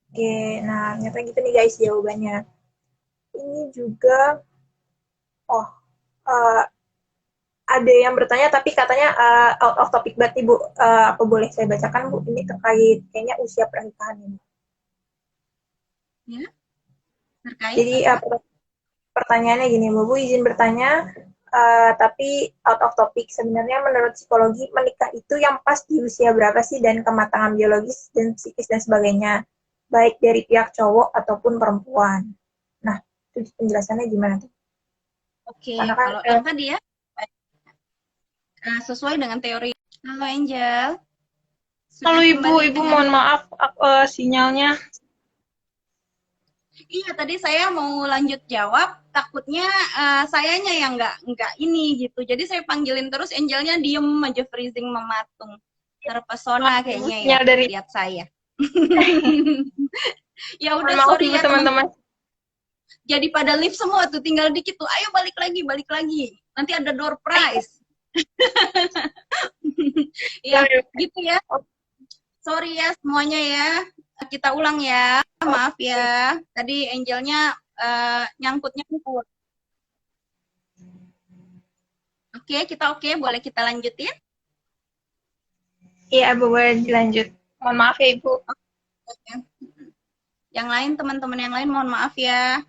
A: Oke, nah ternyata gitu nih guys jawabannya. Ini juga, ada yang bertanya tapi katanya out of topic banget nih Bu. Apa boleh saya bacakan Bu? Ini terkait kayaknya usia pernikahan ini.
B: Ya, terkait
A: Jadi pertanyaannya gini, Bu izin bertanya, tapi out of topic. Sebenarnya menurut psikologi, menikah itu yang pas di usia berapa sih, dan kematangan biologis dan psikis dan sebagainya, baik dari pihak cowok ataupun perempuan. Nah, itu penjelasannya gimana tuh?
B: Oke,
A: Karena kan
B: kalau yang tadi ya sesuai dengan teori. Halo Angel.
C: Halo Ibu mohon maaf sinyalnya.
B: Iya, tadi saya mau lanjut jawab, takutnya sayanya yang nggak ini gitu. Jadi saya panggilin terus, Angelnya diem aja, freezing, mematung. Terpesona kayaknya ya dari lihat saya. Ya udah, sorry ya teman-teman. Jadi pada lift semua tuh, tinggal dikit tuh. Ayo balik lagi. Nanti ada door prize. Ya, gitu ya. Sorry ya semuanya ya. Kita ulang ya. Maaf ya. Tadi Angelnya nyangkut. Oke, boleh kita lanjutin?
A: Iya, Ibu, boleh dilanjut. Mohon maaf ya, Ibu.
B: Oke. Yang lain, teman-teman yang lain mohon maaf ya.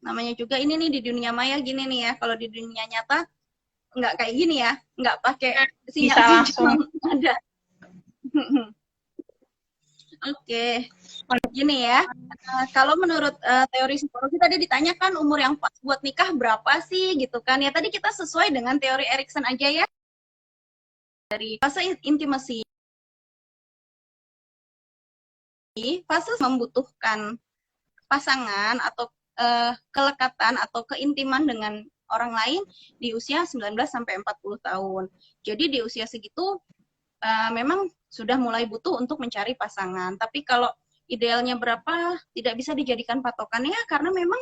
B: Namanya juga ini nih di dunia maya gini nih ya. Kalau di dunia nyata nggak kayak gini ya. Nggak pakai sinyal
A: Bisa
B: video
A: langsung.
B: ada. Oke. Gini ya, kalau menurut teori psikologi tadi ditanyakan umur yang pas buat nikah berapa sih gitu kan. Ya tadi kita sesuai dengan teori Erikson aja ya. Dari fase intimasi, fase membutuhkan pasangan atau kelekatan atau keintiman dengan orang lain di usia 19 sampai 40 tahun. Jadi di usia segitu memang sudah mulai butuh untuk mencari pasangan. Tapi kalau idealnya berapa tidak bisa dijadikan patokan ya, karena memang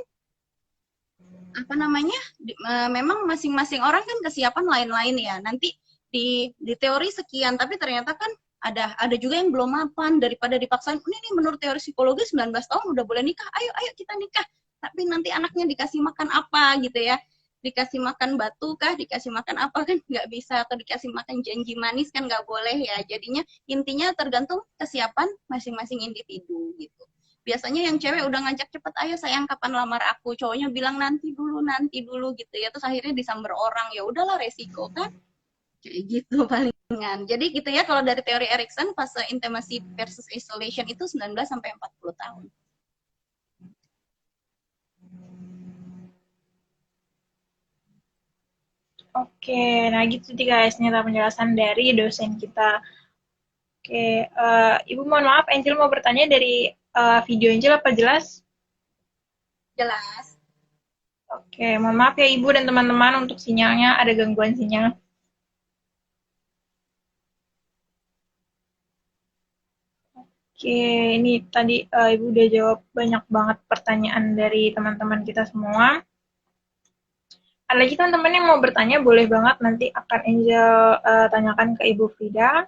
B: apa namanya memang masing-masing orang kan kesiapan lain-lain ya. Nanti di teori sekian, tapi ternyata kan ada juga yang belum mapan, daripada dipaksain ini nih menurut teori psikologi 19 tahun udah boleh nikah, ayo kita nikah, tapi nanti anaknya dikasih makan apa gitu ya, dikasih makan batu kah, dikasih makan apa kan nggak bisa, atau dikasih makan janji manis kan nggak boleh ya. Jadinya intinya tergantung kesiapan masing-masing individu gitu. Biasanya yang cewek udah ngajak cepet, ayo sayang kapan lamar aku, cowoknya bilang nanti dulu gitu ya, terus akhirnya disamber orang, ya udahlah resiko kan, kayak gitu palingan. Jadi gitu ya kalau dari teori Erikson, fase intimacy versus isolation itu 19 sampai 40 tahun.
A: Oke, nah gitu sih guys, nyata penjelasan dari dosen kita. Oke, Ibu mohon maaf, Angel mau bertanya dari video Angel apa jelas?
B: Jelas.
A: Oke, mohon maaf ya Ibu dan teman-teman untuk sinyalnya, ada gangguan sinyal. Oke, ini tadi Ibu udah jawab banyak banget pertanyaan dari teman-teman kita semua. Ada lagi teman-teman yang mau bertanya, boleh banget nanti akan Angel tanyakan ke Ibu Frida.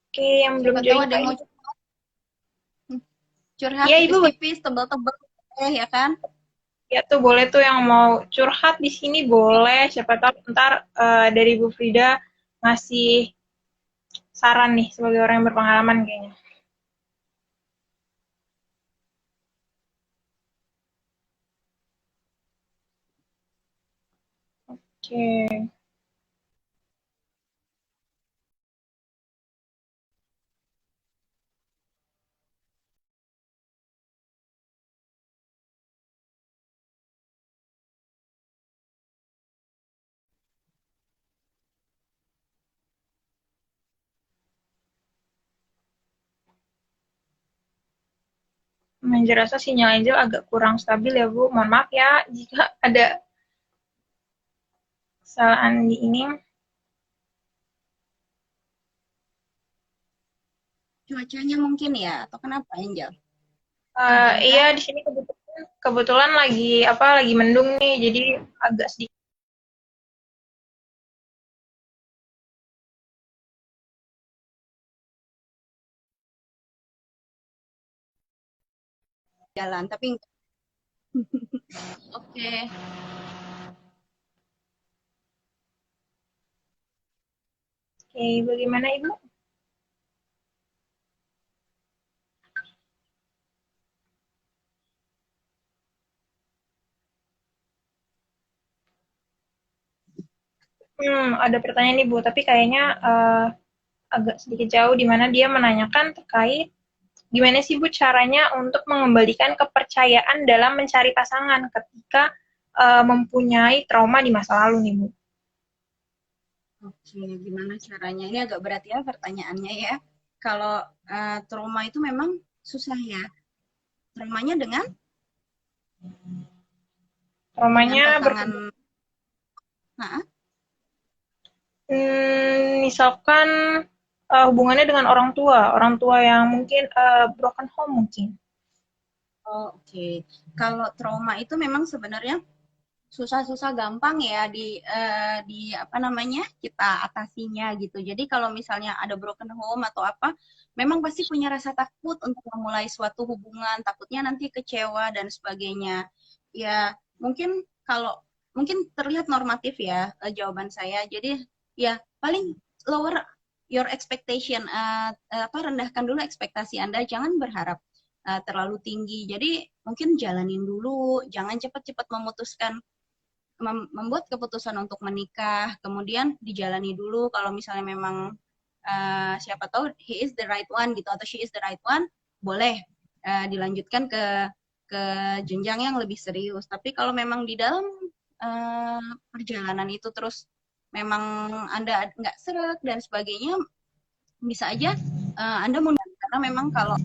A: Oke, yang belum
B: Siapa tahu
A: join
B: ada yang mau curhat
A: Iya Ibu,
B: tipis-tipis, tebel-tebel ya kan.
A: ya tuh boleh tuh yang mau curhat di sini boleh. Siapa tahu ntar dari Ibu Frida ngasih saran nih sebagai orang yang berpengalaman kayaknya. Oke. Angel rasa sinyal Angel agak kurang stabil ya Bu. Mohon maaf ya jika ada kesalahan di ini.
B: Cuacanya mungkin ya, atau kenapa Angel?
A: Iya di sini kebetulan lagi mendung nih, jadi agak sedikit.
B: Jalan, tapi oke.
A: Oke, bagaimana Ibu? Ada pertanyaan nih Bu, tapi kayaknya agak sedikit jauh di mana dia menanyakan terkait gimana sih Bu caranya untuk mengembalikan kepercayaan dalam mencari pasangan ketika mempunyai trauma di masa lalu nih Bu.
B: Oke, gimana caranya? Ini agak berat ya pertanyaannya ya. Kalau trauma itu memang susah ya. Traumanya dengan
A: Traumanya
B: pasangan. Nah,
A: misalkan hubungannya dengan orang tua yang mungkin broken home mungkin.
B: oke. Kalau trauma itu memang sebenarnya susah-susah gampang ya di apa namanya kita atasinya gitu. Jadi kalau misalnya ada broken home atau apa, memang pasti punya rasa takut untuk memulai suatu hubungan, takutnya nanti kecewa dan sebagainya. Ya mungkin kalau mungkin terlihat normatif ya jawaban saya. Jadi ya paling lower your expectation, rendahkan dulu ekspektasi Anda, jangan berharap terlalu tinggi. Jadi mungkin jalanin dulu, jangan cepat-cepat memutuskan membuat keputusan untuk menikah, kemudian dijalani dulu. Kalau misalnya memang siapa tahu he is the right one gitu atau she is the right one, boleh dilanjutkan ke jenjang yang lebih serius. Tapi kalau memang di dalam perjalanan itu terus memang Anda nggak seret dan sebagainya, bisa aja Anda mundur, karena memang kalau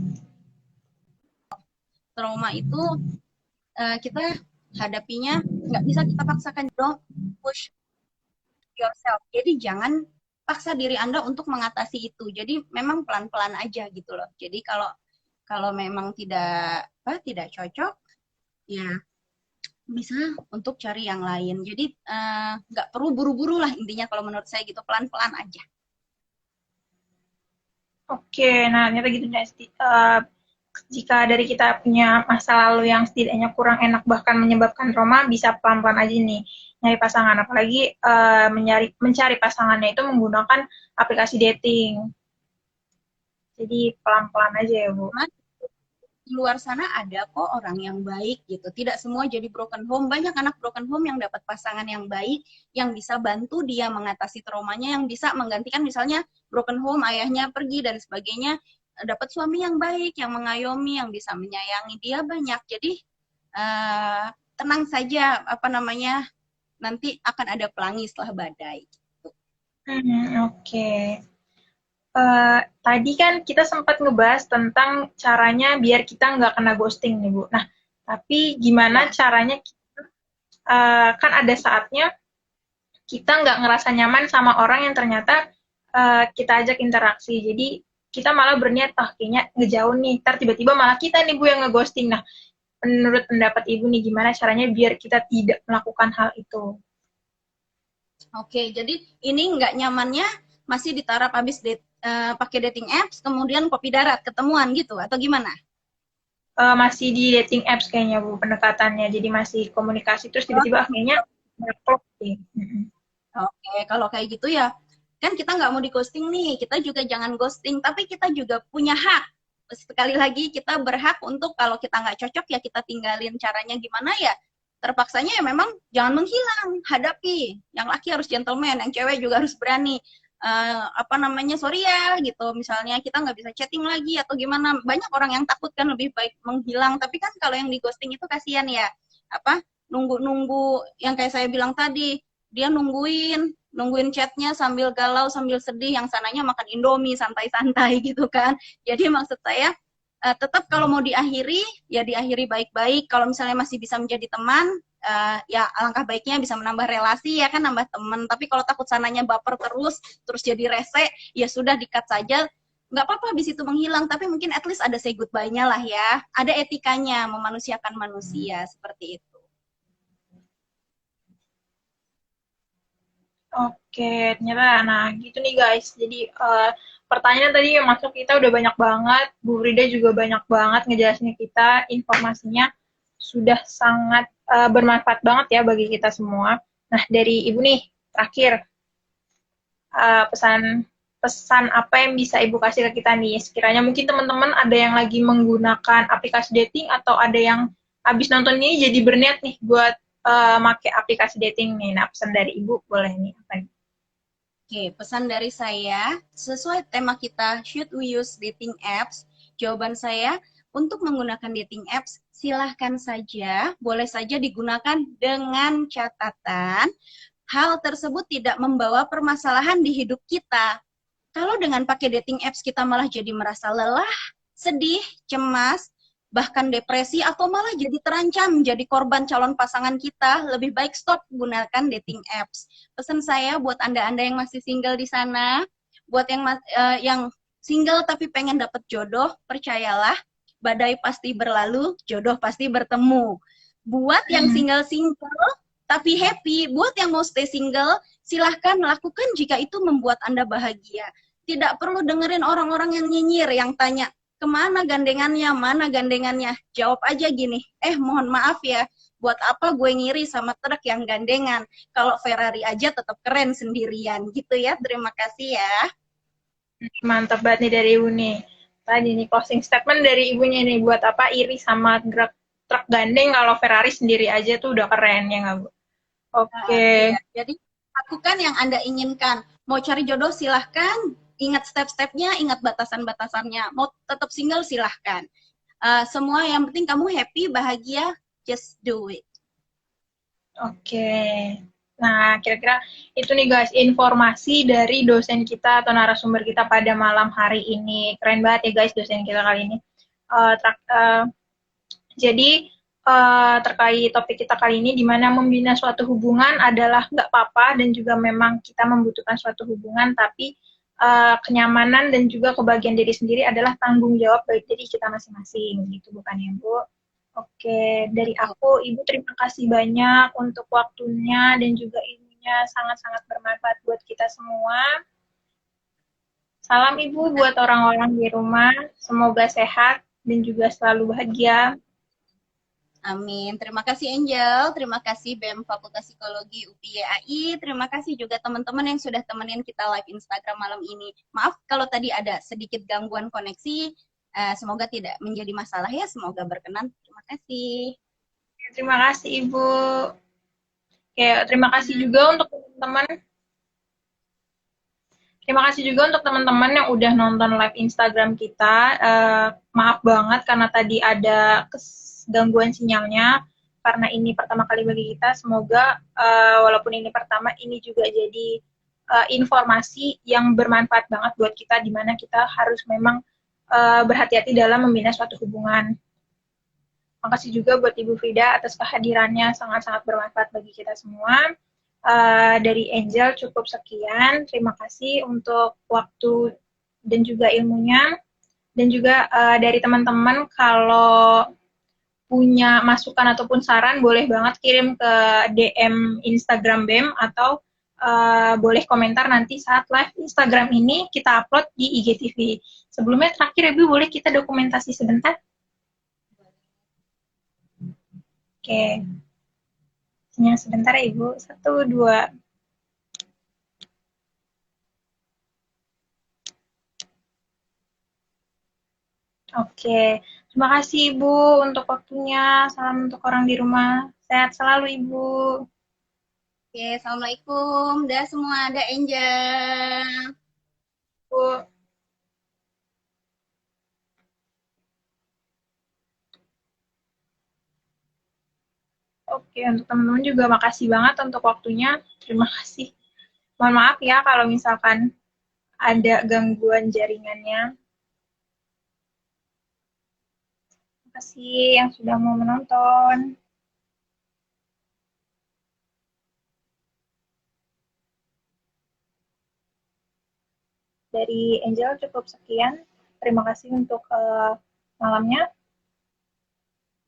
B: trauma itu kita hadapinya nggak bisa kita paksakan. Don't push yourself. Jadi jangan paksa diri Anda untuk mengatasi itu. Jadi memang pelan-pelan aja gitu loh. Jadi kalau memang tidak cocok, ya bisa untuk cari yang lain. Jadi nggak perlu buru-buru lah intinya kalau menurut saya gitu, pelan-pelan aja.
A: Oke, nah ternyata gitu guys. Jika dari kita punya masa lalu yang setidaknya kurang enak bahkan menyebabkan trauma, bisa pelan-pelan aja nih nyari pasangan. Apalagi mencari pasangannya itu menggunakan aplikasi dating. Jadi pelan-pelan aja ya Bu.
B: Di luar sana ada kok orang yang baik gitu. Tidak semua jadi broken home. Banyak anak broken home yang dapat pasangan yang baik, yang bisa bantu dia mengatasi traumanya, yang bisa menggantikan misalnya broken home, ayahnya pergi dan sebagainya, dapat suami yang baik, yang mengayomi, yang bisa menyayangi dia banyak. Jadi tenang saja, nanti akan ada pelangi setelah badai.
A: Oke. Tadi kan kita sempat ngebahas tentang caranya biar kita nggak kena ghosting nih Bu. Nah, tapi gimana caranya kita, kan ada saatnya kita nggak ngerasa nyaman sama orang yang ternyata kita ajak interaksi. Jadi kita malah berniat, kayaknya ngejauh nih, ntar tiba-tiba malah kita nih Bu yang ngeghosting. Nah, menurut pendapat Ibu nih, gimana caranya biar kita tidak melakukan hal itu?
B: Oke, jadi ini nggak nyamannya masih ditarap habis pakai dating apps, kemudian kopi darat, ketemuan gitu, atau gimana?
A: Masih di dating apps kayaknya Bu, pendekatannya. Jadi masih komunikasi, terus tiba-tiba akhirnya ngeklop sih.
B: Oke, kalau kayak gitu ya, kan kita nggak mau di ghosting nih, kita juga jangan ghosting, tapi kita juga punya hak. Sekali lagi, kita berhak untuk kalau kita nggak cocok ya kita tinggalin. Caranya gimana ya? Terpaksanya ya memang jangan menghilang, hadapi. Yang laki harus gentleman, yang cewek juga harus berani. Sorry ya gitu, misalnya kita nggak bisa chatting lagi atau gimana. Banyak orang yang takut kan lebih baik menghilang, tapi kan kalau yang di ghosting itu kasihan ya. Nunggu-nunggu yang kayak saya bilang tadi, dia nungguin chatnya sambil galau, sambil sedih, yang sananya makan Indomie santai-santai gitu kan. Jadi maksud saya tetap kalau mau diakhiri ya diakhiri baik-baik. Kalau misalnya masih bisa menjadi teman, ya alangkah baiknya bisa menambah relasi ya kan, nambah teman. Tapi kalau takut sananya baper terus jadi rese, ya sudah di-cut saja. Nggak apa-apa habis itu menghilang, tapi mungkin at least ada say goodbye-nya lah ya. Ada etikanya, memanusiakan manusia, seperti itu.
A: Oke, ternyata nah gitu nih guys. Jadi pertanyaan tadi yang masuk kita udah banyak banget. Bu Frida juga banyak banget ngejelasin kita, informasinya sudah sangat bermanfaat banget ya bagi kita semua. Nah, dari Ibu nih, terakhir pesan apa yang bisa Ibu kasih ke kita nih? Sekiranya mungkin teman-teman ada yang lagi menggunakan aplikasi dating atau ada yang habis nonton ini jadi berniat nih buat make aplikasi dating nih. Nah, pesan dari Ibu boleh nih apa nih?
B: Oke, pesan dari saya, sesuai tema kita, should we use dating apps? Jawaban saya, untuk menggunakan dating apps, silahkan saja, boleh saja digunakan dengan catatan, hal tersebut tidak membawa permasalahan di hidup kita. Kalau dengan pakai dating apps kita malah jadi merasa lelah, sedih, cemas, bahkan depresi, atau malah jadi terancam, jadi korban calon pasangan kita, lebih baik stop gunakan dating apps. Pesan saya buat Anda-Anda yang masih single di sana, buat yang single tapi pengen dapet jodoh, percayalah, badai pasti berlalu, jodoh pasti bertemu. Buat yang single-single tapi happy, buat yang mau stay single, silahkan lakukan jika itu membuat Anda bahagia. Tidak perlu dengerin orang-orang yang nyinyir, yang tanya, kemana gandengannya, mana gandengannya? Jawab aja gini, mohon maaf ya, Buat apa gue ngiri sama truk yang gandengan? Kalau Ferrari aja tetap keren sendirian gitu ya. Terima kasih ya.
A: Mantap banget nih dari Ibu nih. Tadi nih closing statement dari Ibunya nih, buat apa iri sama truk gandeng kalau Ferrari sendiri aja tuh udah keren ya nggak Bu?
B: Nah,
A: Oke.
B: iya. Jadi lakukan yang Anda inginkan. Mau cari jodoh silahkan. Ingat step-stepnya, ingat batasan-batasannya. Mau tetap single silahkan. Semua yang penting kamu happy, bahagia, just do it.
A: Oke. Nah, kira-kira itu nih guys, informasi dari dosen kita atau narasumber kita pada malam hari ini. Keren banget ya guys dosen kita kali ini. Jadi, terkait topik kita kali ini, di mana membina suatu hubungan adalah nggak apa-apa dan juga memang kita membutuhkan suatu hubungan, tapi kenyamanan dan juga kebahagiaan diri sendiri adalah tanggung jawab dari diri kita masing-masing, gitu bukan ya Bu? Oke, dari aku, Ibu terima kasih banyak untuk waktunya dan juga ilmunya sangat-sangat bermanfaat buat kita semua. Salam Ibu buat orang-orang di rumah, semoga sehat dan juga selalu bahagia.
B: Amin. Terima kasih Angel, terima kasih BEM Fakultas Psikologi UPI, terima kasih juga teman-teman yang sudah temenin kita live Instagram malam ini. Maaf kalau tadi ada sedikit gangguan koneksi, semoga tidak menjadi masalah ya, semoga berkenan. Terima kasih.
A: Terima kasih Ibu. Oke, terima kasih juga untuk teman-teman. Terima kasih juga untuk teman-teman yang udah nonton live Instagram kita. Maaf banget karena tadi ada gangguan sinyalnya. Karena ini pertama kali bagi kita, semoga walaupun ini pertama, ini juga jadi informasi yang bermanfaat banget buat kita, di mana kita harus memang berhati-hati dalam membina suatu hubungan. Makasih juga buat Ibu Frida atas kehadirannya, sangat-sangat bermanfaat bagi kita semua. Dari Angel cukup sekian. Terima kasih untuk waktu dan juga ilmunya. Dan juga dari teman-teman, kalau punya masukan ataupun saran, boleh banget kirim ke DM Instagram BEM atau boleh komentar nanti saat live Instagram ini kita upload di IGTV. Sebelumnya terakhir Ibu boleh kita dokumentasi sebentar? Oke. Sinyal sebentar ya Ibu. 1, 2. Oke. Terima kasih Ibu untuk waktunya. Salam untuk orang di rumah. Sehat selalu Ibu.
B: Oke, Assalamualaikum. Dah semua, ada Angel.
A: Bu. Oke, untuk teman-teman juga makasih banget untuk waktunya. Terima kasih. Mohon maaf ya kalau misalkan ada gangguan jaringannya. Terima kasih yang sudah mau menonton. Dari Angel cukup sekian. Terima kasih untuk malamnya.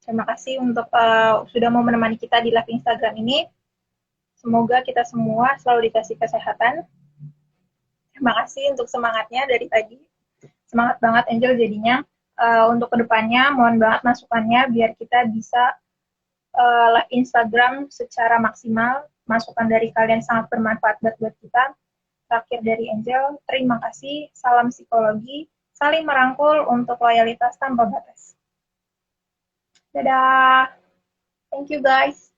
A: Terima kasih untuk sudah mau menemani kita di live Instagram ini. Semoga kita semua selalu dikasih kesehatan. Terima kasih untuk semangatnya dari tadi. Semangat banget Angel jadinya. Untuk kedepannya, mohon banget masukannya biar kita bisa live Instagram secara maksimal. Masukan dari kalian sangat bermanfaat buat kita. Terakhir dari Angel, terima kasih. Salam psikologi. Saling merangkul untuk loyalitas tanpa batas. Dadah. Thank you guys.